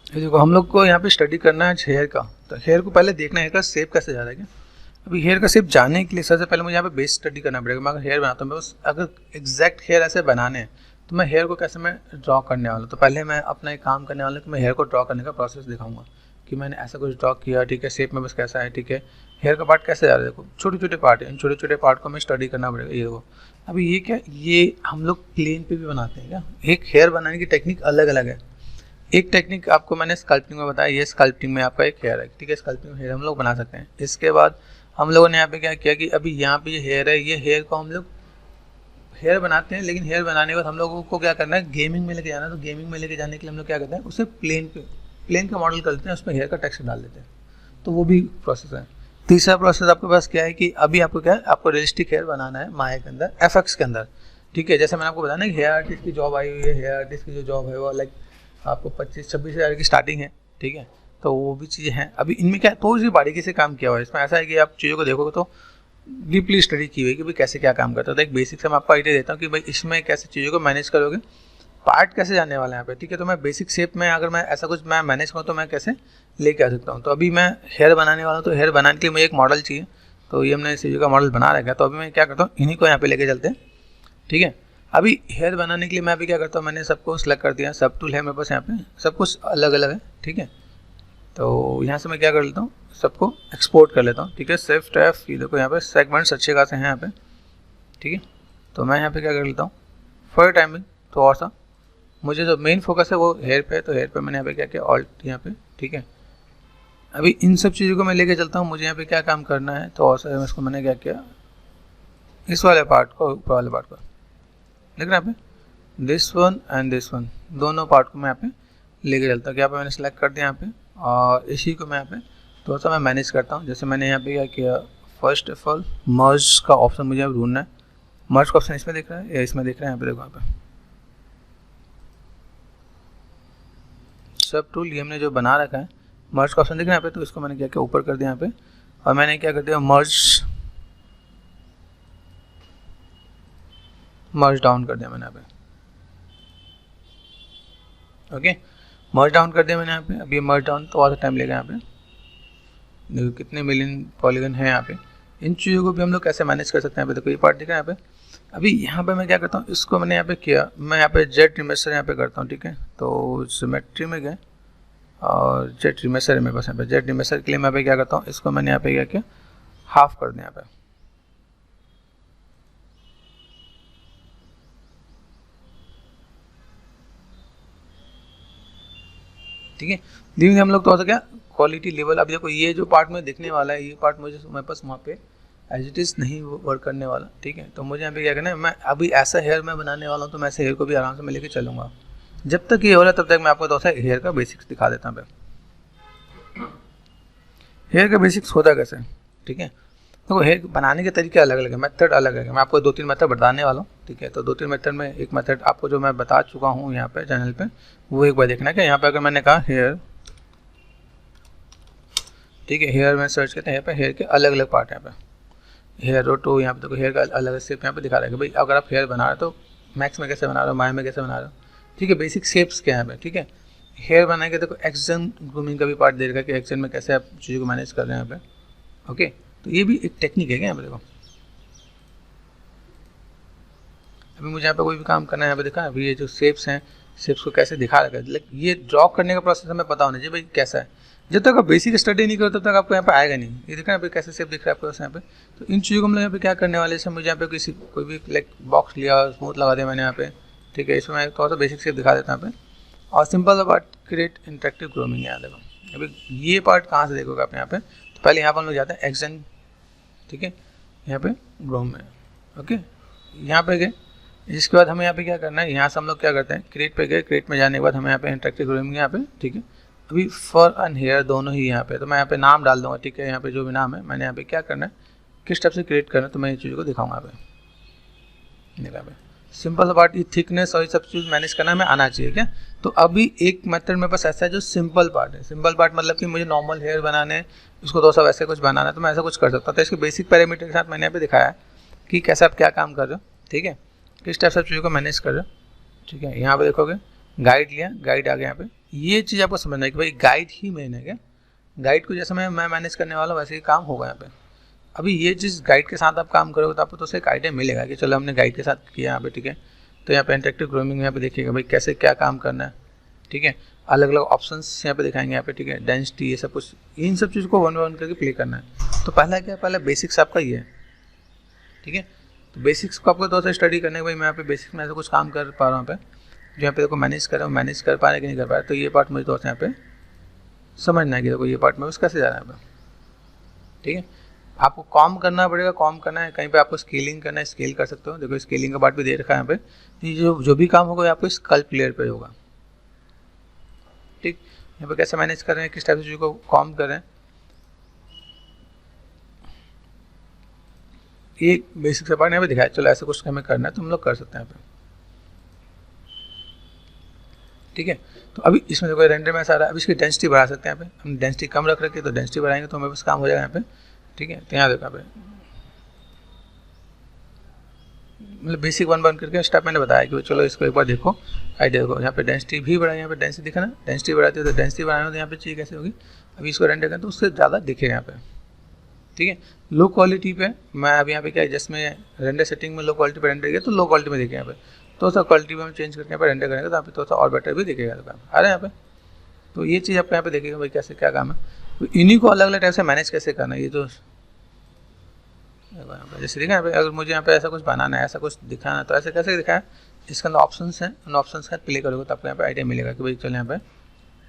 ये देखो हम लोग को यहाँ पे स्टडी करना है हेयर का, तो हेयर को पहले देखना है हेयर का शेप कैसे जा रहा है क्या। अभी हेयर का शेप जानने के लिए सबसे पहले मुझे यहाँ पे बेस स्टडी करना पड़ेगा। मैं अगर हेयर बनाता हूँ, मैं बस अगर एग्जैक्ट हेयर ऐसे बनाने हैं तो मैं हेयर को कैसे मैं ड्रॉ करने वाला हूँ। तो पहले मैं अपना एक काम करने वाला हूँ कि मैं हेयर को ड्रॉ करने का प्रोसेस दिखाऊंगा कि मैंने ऐसा कुछ ड्रॉ किया, ठीक है, शेप में बस कैसा है, ठीक है। हेयर का पार्ट कैसे जा रहा है, देखो छोटे छोटे पार्ट है, इन छोटे छोटे पार्ट को हमें स्टडी करना पड़ेगा। ये देखो अभी ये क्या, ये हम लोग प्लेन पे भी बनाते हैं क्या। एक हेयर बनाने की टेक्निक अलग अलग है। एक टेक्निक आपको मैंने स्कल्पटिंग में बताया, ये स्कल्पटिंग में आपका एक हेयर है, ठीक है, स्कल्पटिंग में हेयर हम लोग बना सकते हैं। इसके बाद हम लोगों ने यहाँ पे क्या किया कि अभी यहाँ पे ये हेयर है, ये हेयर को हम लोग हेयर बनाते हैं, लेकिन हेयर बनाने के बाद हम लोगों को क्या करना है, गेमिंग में लेके जाना है। तो गेमिंग में लेके जाने के लिए हम लोग क्या करते हैं, उसे प्लेन का मॉडल कर लेते हैं, उसमें हेयर का टेक्सचर डाल देते हैं। तो वो भी प्रोसेस है। तीसरा प्रोसेस आपके पास क्या है कि अभी आपको क्या है, आपको रियलिस्टिक हेयर बनाना है माया के अंदर, एफएक्स के अंदर, ठीक है। जैसे मैंने आपको बताया ना कि हेयर आर्टिस्ट की जॉब आई हुई है, हेयर आर्टिस्ट की जो जॉब है वो लाइक आपको 25-26 हज़ार की स्टार्टिंग है, ठीक है। तो वो भी चीज़ें हैं। अभी इनमें क्या थोड़ी सी बारीकी से काम किया हुआ है। इसमें ऐसा है कि आप चीज़ों को देखोगे तो डीपली स्टडी की हुई है कि भाई कैसे क्या काम करता है। तो एक बेसिक से मैं आपको आइडिया देता हूँ कि भाई इसमें कैसे चीज़ों को मैनेज करोगे, पार्ट कैसे जाने वाला है यहाँ पे, ठीक है। तो मैं बेसिक शेप में अगर मैं ऐसा कुछ मैं मैनेज करूँ तो मैं कैसे लेके आ सकता हूँ। तो अभी मैं हेयर बनाने वाला हूँ, तो हेयर बनाने के लिए मुझे एक मॉडल चाहिए। तो ये हमने चीज़ों का मॉडल बना रखा है। तो अभी मैं क्या करता हूँ, इन्हीं को यहाँ पे लेके चलते हैं, ठीक है। अभी हेयर बनाने के लिए मैं अभी क्या करता हूँ, मैंने सबको सिलेक्ट कर दिया, सब टूल है मेरे पास यहाँ पे, सब कुछ अलग अलग है, ठीक है। तो यहाँ से मैं क्या कर लेता हूँ, सबको एक्सपोर्ट कर लेता हूँ, ठीक है। शिफ्ट F, ये देखो यहाँ पे सेगमेंट्स अच्छे खासे हैं यहाँ पे, ठीक है। तो मैं यहाँ पे क्या कर लेता हूँ, फॉर टाइमिंग थोड़ा सा मुझे जो मेन फोकस है वो हेयर पे है, तो हेयर पे मैंने यहाँ पे क्या किया, ऑल्ट यहाँ पे, ठीक है। अभी इन सब चीज़ों को मैं लेके चलता हूँ, मुझे यहाँ पे क्या काम करना है। तो और सा इसको मैंने क्या किया, इस वाले पार्ट को, ऊपर वाले पार्ट को देख रहे हैं यहाँ पे, this one and this one, दोनों पार्ट को मैं यहाँ पे लेके चलता हूँ। यहाँ पे मैंने सेलेक्ट कर दिया यहाँ पे, और इसी को मैं यहाँ पे थोड़ा सा मैं मैनेज करता हूँ। जैसे मैंने यहाँ पे क्या किया, फर्स्ट ऑफ ऑल मर्ज का ऑप्शन मुझे अब ढूंढना है। मर्ज का ऑप्शन इसमें दिख रहा है या इसमें दिख रहा है, यहाँ पे देखो, यहाँ पे सब टूल ये हमने जो बना रखा है, मर्ज का ऑप्शन दिख रहा है यहाँ पे। तो इसको मैंने क्या किया, ऊपर कर दिया यहाँ पे, और मैंने क्या कर दिया, मर्ज डाउन कर दिया मैंने यहाँ पे, ओके। मर्ज डाउन कर दिया मैंने यहाँ पे। अब ये मर्ज डाउन तो और टाइम लेगा यहाँ पे, देखो कितने मिलियन पॉलीगन है यहाँ पे। इन चीज़ों को भी हम लोग कैसे मैनेज कर सकते हैं, यहाँ पे देखो ये पार्ट दिख रहा है यहाँ पे। अभी यहाँ पे मैं क्या करता हूँ, इसको मैंने यहाँ पे किया, मैं यहाँ पे जेट रिमेसर यहाँ पे करता हूँ, ठीक है। तो सिमेट्री में गए और जेट रिमेसर है मेरे पास यहाँ पे। जेट रिमेसर के लिए मैं क्या करता हूँ, इसको मैंने यहाँ पे क्या किया, हाफ कर दिया यहाँ पे, ठीक है। धीमे धीमे हम लोग थोड़ा सा क्या क्वालिटी लेवल, अब देखो ये जो पार्ट में दिखने वाला है, ये पार्ट मुझे मेरे पास वहाँ पे एज इट इज़ नहीं वर्क करने वाला, ठीक है। तो मुझे यहाँ पे क्या करना है, मैं अभी ऐसा हेयर मैं बनाने वाला हूँ, तो मैं ऐसे हेयर को भी आराम से मैं लेके चलूँगा। जब तक ये हो रहा है तब तक मैं आपको थोड़ा सा हेयर का बेसिक्स दिखा देता हूँ। हेयर का बेसिक्स होता कैसे, ठीक है। देखो हेयर बनाने के तरीके अलग अलग है, मेथड अलग है। मैं आपको 2-3 मेथड बताने वाला हूँ, ठीक है। तो 2-3 मेथड में एक मेथड आपको जो मैं बता चुका हूँ यहाँ पे चैनल पे, वो एक बार देखना है। कि यहाँ पे अगर मैंने कहा हेयर, ठीक है, हेयर में सर्च करते हैं, यहाँ पे हेयर के अलग अलग पार्ट है, यहाँ पे हेयर रोटो, यहाँ पे देखो हेयर का अलग अलग शेप यहाँ पे दिखा रहा है कि भाई अगर आप हेयर बना रहे हो तो मैक्स में कैसे बना रहे हो, माया में कैसे बना रहे हो, ठीक है। बेसिक शेप्स क्या है यहाँ पे, ठीक है। हेयर बनाएंगे देखो एक्शन ग्रूमिंग का भी पार्ट दे रखा है कि एक्शन में कैसे आप चीज़ों को मैनेज कर रहे हैं यहाँ पे, ओके। तो ये भी एक टेक्निक है क्या यहाँ पे देखो। अभी मुझे यहाँ पे कोई भी काम करना है, यहाँ पे देखा अभी ये जो शेप्स हैं, शेप्स को कैसे दिखा रखा है, लेकिन ये ड्रॉ करने का प्रोसेस हमें पता होना चाहिए भाई कैसा है। जब तक आप बेसिक स्टडी नहीं करो तब तक आपको यहाँ पे आएगा नहीं। ये देखा यहाँ पे कैसे शेप दिख रहा है आपको यहाँ पे। तो इन चीज़ों को हम लोग यहाँ पे क्या करने वाले हैं, मुझे यहाँ पे कोई भी लाइक बॉक्स लिया, स्मूथ लगा दिया मैंने यहाँ पे, ठीक है। इसमें मैं थोड़ा सा बेसिक शेप दिखा देता हूँ यहाँ पे। और सिंपल सा पार्ट क्रिएट इंटरेक्टिव ग्रूमिंग, यहाँ देखो अभी ये पार्ट कहाँ से देखोगे आप यहाँ पे। तो पहले यहाँ पर हम लोग जाते हैं एक्शन, ठीक है, यहाँ पे ग्रूम में, ओके। यहाँ पे गए, इसके बाद हमें यहाँ पे क्या करना है, यहाँ से हम लोग क्या करते हैं, क्रिएट पे गए, क्रिएट में जाने के बाद हमें यहाँ पे इंटरेक्टिव ग्रूमिंग यहाँ पे, ठीक है। अभी फर एंड हेयर दोनों ही यहाँ पे, तो मैं यहाँ पे नाम डाल दूंगा, ठीक है। यहाँ पे जो भी नाम है मैंने यहाँ पे क्या करना है, किस टाइप से क्रिएट करना है, तो मैं ये चीज़ों को दिखाऊंगा यहाँ पे। देखा पे सिंपल पार्ट, ये थिकनेस और ये सब चीज़ मैनेज करना हमें आना चाहिए क्या। तो अभी एक मेथड मेरे पास ऐसा है जो सिंपल पार्ट है। सिंपल पार्ट मतलब कि मुझे नॉर्मल हेयर बनाने, उसको तो सब ऐसे कुछ बनाना है, तो मैं ऐसा कुछ कर सकता हूँ। तो इसके बेसिक पैरामीटर के साथ मैंने यहाँ पे दिखाया है कि कैसे आप क्या काम कर रहे हो, ठीक है, किस टाइप से चीज़ों को मैनेज कर रहे हो, ठीक है। यहाँ पे देखोगे गाइड लिया, गाइड आ गया यहाँ पे। ये चीज़ आपको समझना है कि भाई गाइड ही मेन है क्या, गाइड को जैसे मैं मैनेज करने वाला हूँ वैसे ही काम होगा यहाँ पे। अभी ये चीज़ गाइड के साथ आप काम करोगे तो आपको तो उससे एक आइडिया मिलेगा कि चलो हमने गाइड के साथ किया यहाँ पे, ठीक है। तो यहाँ पे इंटरेक्टिव ग्रूमिंग यहाँ पे देखिएगा भाई कैसे क्या काम करना है, ठीक है। अलग अलग ऑप्शंस यहाँ पे दिखाएंगे यहाँ पे, ठीक है। डेंसिटी ये सब कुछ, इन सब चीज़ को वन बाय वन करके प्ले करना है। तो पहला क्या है, पहला बेसिक्स आपका ये है, ठीक है। तो बेसिक्स को आपको थोड़ा सा स्टडी करने के, भाई मैं यहाँ पे बेसिक्स में ऐसा कुछ काम कर पा रहा हूँ यहाँ पे, जो यहाँ पे देखो मैनेज कर रहा हूँ, मैनेज कर पा रहे कि नहीं कर पा रहे, तो ये पार्ट मुझे थोड़ा सा यहाँ पे समझना है कि देखो ये पार्ट में बस कैसे जा रहा है यहाँ पे, ठीक है। आपको कॉम करना पड़ेगा, कॉम करना है, कहीं पे आपको स्केलिंग करना है, स्केल कर सकते हो। देखो स्केलिंग का पार्ट भी दे रखा है यहाँ पे। ये जो भी काम होगा आपको स्कल्प लेयर पे होगा, ठीक। यहाँ पे कैसे मैनेज कर रहे हैं, किस टाइप से चीज़ों को कॉम कर रहे हैं, ये बेसिक से पार्ट यहाँ पे दिखाया। चलो ऐसा कुछ हमें करना है तो हम लोग कर सकते हैं यहाँ पे, ठीक है। तो अभी इसमें देखो रेंडर में ऐसा रहा है, अब इसकी डेंसिटी बढ़ा सकते हैं यहाँ पे। हम डेंसिटी कम रख रखे तो डेंसिटी बढ़ाएंगे तो हमें बस काम हो जाएगा यहाँ पे, ठीक है। तो यहाँ देखो यहाँ पे मतलब बेसिक वन वन करके स्टेप मैंने बताया कि चलो इसको एक बार देखो, आइडिया देखो। यहाँ पे डेंसिटी भी बढ़ाई, यहाँ पे डेंसिटी दिखा ना, डेंसिटी बढ़ाती है तो डेंसिटी बढ़ाना तो यहाँ पे चीज़ कैसे होगी, अभी इसको रेंडर करें तो उससे ज़्यादा दिखेगा यहाँ पे, ठीक है। लो क्वालिटी पे मैं अभी यहाँ पे क्या है, जिसमें रेंडर सेटिंग में लो क्वालिटी पे रेंडर किया तो लो क्वालिटी में दिखे यहाँ पे, तो सा क्वालिटी में हम चेंज करके यहाँ पे रेंडर करेंगे तो यहाँ पे थोड़ा सा और बेटर भी दिखेगा आ रहा है यहाँ पे। तो ये चीज़ आपको यहाँ पे देखेगा भाई कैसे क्या काम है। तो इन्हीं को अलग अलग टाइप से मैनेज कैसे करना है, ये तो जैसे देखा यहाँ पे अगर मुझे यहाँ पे ऐसा कुछ बनाना है, ऐसा कुछ दिखाना है तो ऐसे कैसे दिखाया, इसके अंदर ऑप्शंस हैं, उन ऑप्शंस का प्ले करोगे तो आपको यहाँ पे आइडिया मिलेगा कि भाई चलो यहाँ पे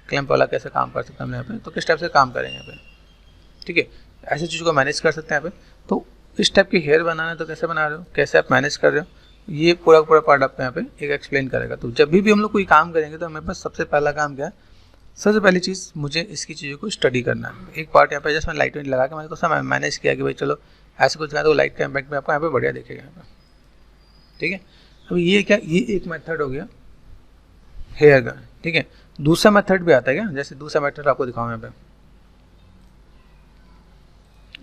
क्लैंप वाला कैसे काम कर सकते हैं हम यहाँ पे, तो किस टाइप से काम करेंगे यहाँ पे, ठीक है। ऐसी चीज़ को मैनेज कर सकते हैं यहाँ पे। तो इस टाइप की हेयर बनाना है तो कैसे बना रहे हो, कैसे आप मैनेज कर रहे हो, ये पूरा पूरा पार्ट आपको यहाँ पे एक एक्सप्लेन करेगा। तो जब भी हम लोग कोई काम करेंगे तो हमें पास सबसे पहला काम क्या है, सबसे पहली चीज़ मुझे इसकी चीज़ों को स्टडी करना है। एक पार्ट यहाँ पे जैसे मैंने लाइट वेट लगा के मैंने तो सब मैनेज किया कि भाई चलो ऐसे कुछ तो लाइट का इम्पैक्ट में आपको यहाँ पे बढ़िया दिखेगा यहाँ पे, ठीक है। अभी ये क्या, ये एक मेथड हो गया हेयर का, ठीक है। दूसरा मेथड भी आता है क्या, जैसे दूसरा मेथड आपको दिखाऊँ यहाँ पे,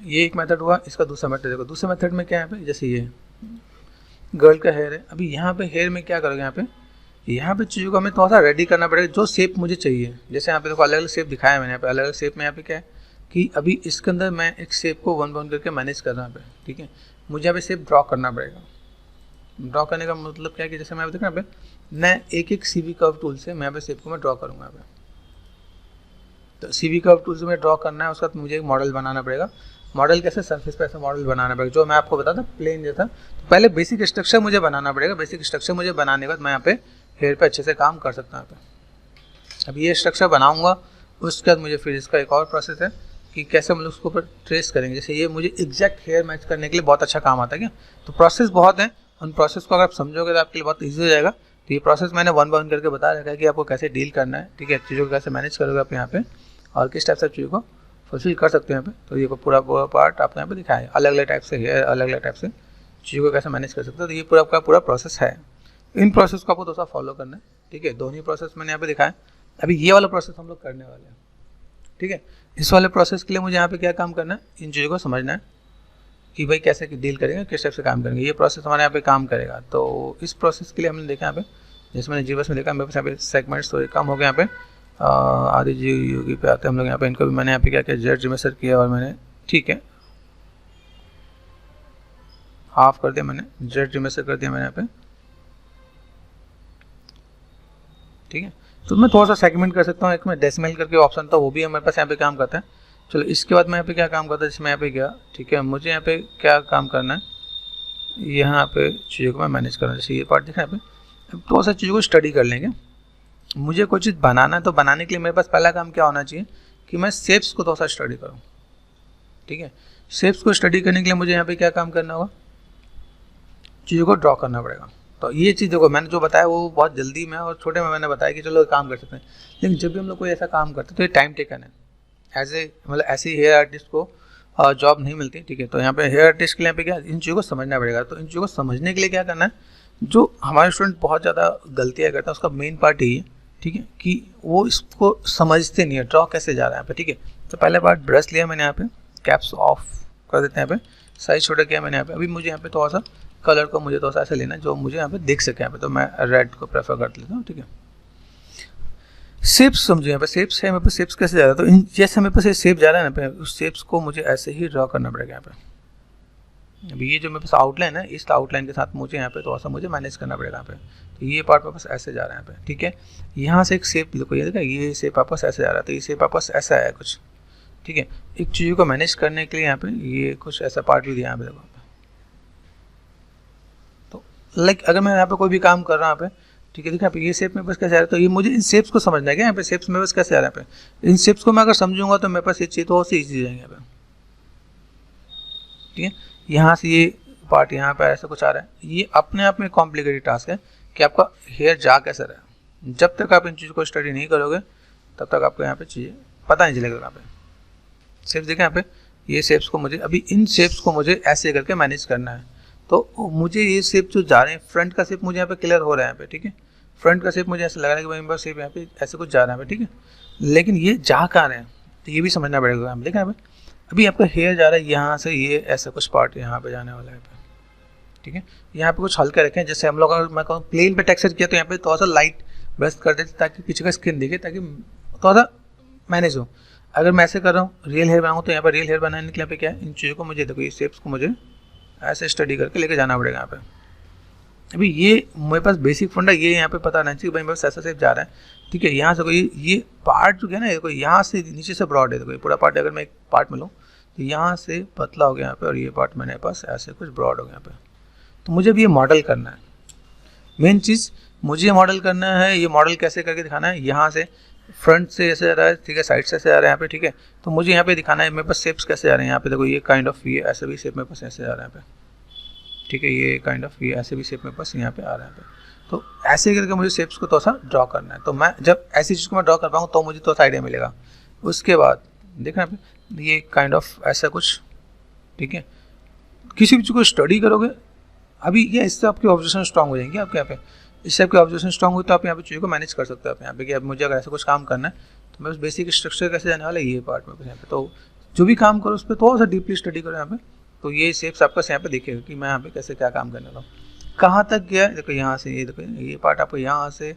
ये एक मेथड हुआ, इसका दूसरा मेथड देखो। दूसरे मेथड में क्या है यहाँ पे, जैसे ये गर्ल का हेयर है, अभी यहाँ पे हेयर में क्या करोगे, यहाँ पे चीज़ों को हमें थोड़ा सा रेडी करना पड़ेगा जो शेप मुझे चाहिए। जैसे यहाँ पे देखो अलग अलग शेप दिखाया मैंने यहाँ पे, अलग अलग शेप में यहाँ पे क्या है कि अभी इसके अंदर मैं एक शेप को वन वन करके मैनेज कर रहा हूँ, ठीक है। मुझे यहाँ पे शेप ड्रॉ करना पड़ेगा। ड्रॉ करने का मतलब क्या है कि जैसे मैं देखा यहाँ पे मैं एक एक CV कर्व टूल से मैं यहाँ पे शेप को मैं ड्रॉ करूँगा यहाँ पे। तो CV कर्व टूल से मैं ड्रॉ करना है, उसके बाद मुझे एक मॉडल बनाना पड़ेगा। मॉडल कैसे, सरफेस पे ऐसा मॉडल बनाना पड़ेगा जो मैं आपको बताता प्लेन जैसा। तो पहले बेसिक स्ट्रक्चर मुझे बनाना पड़ेगा, बेसिक स्ट्रक्चर मुझे बनाने के बाद मैं यहाँ पे हेयर पे अच्छे से काम कर सकता हूँ यहाँ पे। अब ये स्ट्रक्चर बनाऊँगा, उसके बाद मुझे फिर इसका एक और प्रोसेस है कि कैसे हम लोग उसको ऊपर ट्रेस करेंगे। जैसे ये मुझे एग्जैक्ट हेयर मैच करने के लिए बहुत अच्छा काम आता है क्या। तो प्रोसेस बहुत है, उन प्रोसेस को अगर आप समझोगे तो आपके लिए बहुत ईजी हो जाएगा। तो ये प्रोसेस मैंने वन बाय वन करके बता रखा है कि आपको कैसे डील करना है, ठीक है। चीज़ों को कैसे मैनेज करोगे आप यहाँ पे और किस टाइप से चीज़ों को फुलफिल कर सकते हैं यहाँ पे। तो ये पूरा पार्ट आपको यहाँ पे दिखाया है, अलग अलग टाइप से हेयर, अलग अलग टाइप से चीज़ों को कैसे मैनेज कर सकते हो। तो ये पूरा आपका पूरा प्रोसेस है। इन प्रोसेस को आपको थोड़ा सा फॉलो करना है, ठीक है। दोनों प्रोसेस मैंने यहाँ पे दिखाया। अभी ये वाला प्रोसेस हम लोग करने वाले हैं, ठीक है। इस वाले प्रोसेस के लिए मुझे यहाँ पे क्या काम करना है, इन चीज़ों को समझना है कि भाई कैसे डील करेंगे, किस टाइप से काम करेंगे। ये प्रोसेस हमारे यहाँ पे काम करेगा। तो इस प्रोसेस के लिए हमने देखा यहाँ पे, जैसे मैंने जीबस में देखा मेरे पास यहाँ पे सेगमेंट्स थोड़े कम हो गए। यहाँ पे आदि जी योगी पे आते हैं हम लोग। यहाँ पे इनको भी मैंने यहाँ पे क्या किया, जेड रिमेसर किया और मैंने, ठीक है, हाफ कर दिया मैंने, जेड रिमेसर कर दिया मैंने यहाँ पे, ठीक है। तो मैं थोड़ा सा सेगमेंट कर सकता हूँ। एक में डेसिमल करके ऑप्शन था, वो भी हमारे पास यहाँ पे काम करता है। चलो इसके बाद मैं यहाँ पे क्या काम करता है, जैसे मैं यहाँ पे गया, ठीक है। मुझे यहाँ पे क्या काम करना है, यहाँ पे चीज़ों को मैं मैनेज करना है। जैसे ये पार्ट दिखा यहाँ पे, थोड़ा सा चीज़ों को स्टडी कर लेंगे। मुझे कोई चीज़ बनाना है तो बनाने के लिए मेरे पास पहला काम क्या होना चाहिए कि मैं शेप्स को थोड़ा सा स्टडी करूँ, ठीक है। शेप्स को स्टडी करने के लिए मुझे यहाँ पे क्या काम करना होगा, चीज़ों को ड्रॉ करना पड़ेगा। तो ये चीज़ देखो मैंने जो बताया वो बहुत जल्दी में और छोटे में मैंने बताया कि चलो काम कर सकते हैं। लेकिन जब भी हम लोग कोई ऐसा काम करते हैं तो ये टाइम टेकन है। मतलब ऐसे हेयर आर्टिस्ट को जॉब नहीं मिलती, ठीक है। तो यहाँ पे हेयर आर्टिस्ट के लिए यहाँ पे क्या, इन चीज़ों को समझना पड़ेगा। तो इन चीज़ों को समझने के लिए क्या करना है, जो हमारे स्टूडेंट बहुत ज़्यादा गलतियाँ करते हैं उसका मेन पार्ट यही है, ठीक है, कि वो इसको समझते नहीं है ड्रॉ कैसे जा रहा है यहाँ पे, ठीक है। तो पहले पार्ट ब्रश लिया मैंने, यहाँ पे कैप्स ऑफ कर देते हैं, यहाँ पे साइज छोटा किया मैंने यहाँ पे। अभी मुझे यहाँ पे थोड़ा सा कलर को मुझे थोड़ा सा ऐसे लेना है जो मुझे यहाँ पे दिख सके यहाँ पे, तो मैं रेड को प्रेफर कर लेता हूँ, ठीक है। शेप्स समझो, यहाँ पे शेप्स है, मेरे पास शेप्स कैसे जा रहा है, तो इन जैसे मेरे पास शेप जा रहा है ना पे, उस शेप्स को मुझे ऐसे ही ड्रॉ करना पड़ेगा यहाँ पे। अभी ये जो मेरे पास आउटलाइन है, इस आउटलाइन के साथ मुझे यहाँ पे थोड़ा सा मुझे मैनेज करना पड़ेगा यहाँ पे। तो ये पार्ट वापस ऐसे जा रहा है यहाँ पे, ठीक है। यहाँ से एक शेप देखो, ये देखा, ये शेप वापस ऐसे जा रहा है, तो ये शेप वापस ऐसा है कुछ, ठीक है। एक चीज़ को मैनेज करने के लिए यहाँ पे ये कुछ ऐसा पार्ट भी दिया यहाँ पे देखो। तो लाइक अगर मैं यहाँ पे कोई भी काम कर रहा हूँ यहाँ पे, ठीक है, देखिए यहाँ पे ये शेप मेरे पास कैसे आ रहा है, तो ये मुझे इन शेप्स को समझना है क्या, यहाँ पे शेप्स मेरे पास कैसे आ रहा है यहाँ पे। इन शेप्स को मैं अगर समझूंगा तो मेरे पास ये चीज़ तो और सी ईजी जाएंगे यहाँ पे, ठीक है। यहाँ से ये पार्ट यहाँ पे ऐसा कुछ आ रहा है, ये अपने आप में कॉम्प्लिकेटेड टास्क है कि आपका हेयर जा कैसे रहा है। जब तक आप इन चीज़ों को स्टडी नहीं करोगे तब तक आपको यहाँ पे चीज़ें पता नहीं चलेगा। यहाँ पे शेप्स देखें, यहाँ पे ये शेप्स को मुझे अभी इन शेप्स को मुझे ऐसे करके मैनेज करना है। तो मुझे ये शेप जो जा रहे हैं, फ्रंट का शेप मुझे यहाँ पे क्लियर हो रहा है यहाँ पे, ठीक है। फ्रंट का शेप मुझे ऐसा लग रहा है कि भाई मेरा शेप यहाँ पे ऐसे कुछ जा रहा है, ठीक है। लेकिन ये जा कहाँ रहे हैं तो ये भी समझना पड़ेगा। हम देखें यहाँ पे अभी आपका हेयर जा रहा है यहाँ से, ये ऐसा कुछ पार्ट यहाँ पे जाने वाला है, ठीक है। यहाँ पे कुछ हल्का रखें, जैसे हम लोग अगर मैं कहूँ प्लेन पे टेक्सचर किया तो यहाँ पे थोड़ा सा लाइट ब्रश कर देते ताकि पीछे का स्किन दिखे, ताकि थोड़ा सा मैनेज हो। अगर मैं ऐसे कर रहा हूँ रियल हेयर बनाऊँ तो यहाँ पर रियल हेयर बनाने के लिए पे क्या है, इन चीज़ों को मुझे देखो, ये शेप्स को मुझे ऐसे स्टडी करके लेके जाना पड़ेगा यहाँ पे। अभी ये मेरे पास बेसिक फंडा ये यहाँ पे पता नहीं चाहिए भाई मेरे पास ऐसा शेप जा रहा है, ठीक है। यहाँ से कोई ये पार्ट जो है ना, देखो यहाँ से नीचे से ब्रॉड है, देखो ये पूरा पार्ट अगर मैं एक पार्ट में लूँ तो यहाँ से पतला हो गया यहाँ पे, और ये पार्ट मेरे पास ऐसे कुछ ब्रॉड हो गया यहाँ पे। तो मुझे भी ये मॉडल करना है, मेन चीज़ मुझे ये मॉडल करना है। ये मॉडल कैसे करके दिखाना है, यहाँ से फ्रंट से ऐसे आ रहा है, ठीक है, साइड से ऐसे आ रहा है यहाँ पे, ठीक है। तो मुझे यहाँ पे दिखाना है मेरे पास शेप्स कैसे आ रहे हैं। यहाँ पे देखो ये काइंड ऑफ ये ऐसे भी शेप मेरे पास ऐसे आ रहा है यहाँ पे, ठीक है। ये काइंड ऑफ ये ऐसे भी शेप मेरे पास यहाँ पे आ रहा है यहाँ पे। तो ऐसे करके मुझे शेप्स को थोड़ा सा ड्रॉ करना है। तो मैं जब ऐसी चीज़ को मैं ड्रॉ कर पाऊँ तो मुझे थोड़ा सा आइडिया मिलेगा। उसके बाद देखना यहाँ पे ये काइंड ऑफ ऐसा कुछ, ठीक है। किसी भी चीज़ को स्टडी करोगे अभी ये, इससे आपकी ऑब्जर्वेशन स्ट्रांग हो जाएंगे आपके यहाँ पे। इससे आपकी ऑब्जर्वेशन स्ट्रांग हुई तो आप यहाँ पे चीज़ों को मैनेज कर सकते हो आप यहाँ पे कि अब मुझे अगर ऐसा कुछ काम करना है तो मैं बस बेसिक स्ट्रक्चर कैसे जाने वाला है ये पार्ट में यहाँ पे। तो जो भी काम करो उस पर थोड़ा सा डीपली स्टडी करो यहाँ पे, तो ये शेप्स आपका यहाँ पे दिखेगा कि मैं यहाँ पे कैसे क्या काम करने वाला हूँ। कहाँ तक गया देखो, यहाँ से ये देखो, ये पार्ट आपको यहाँ से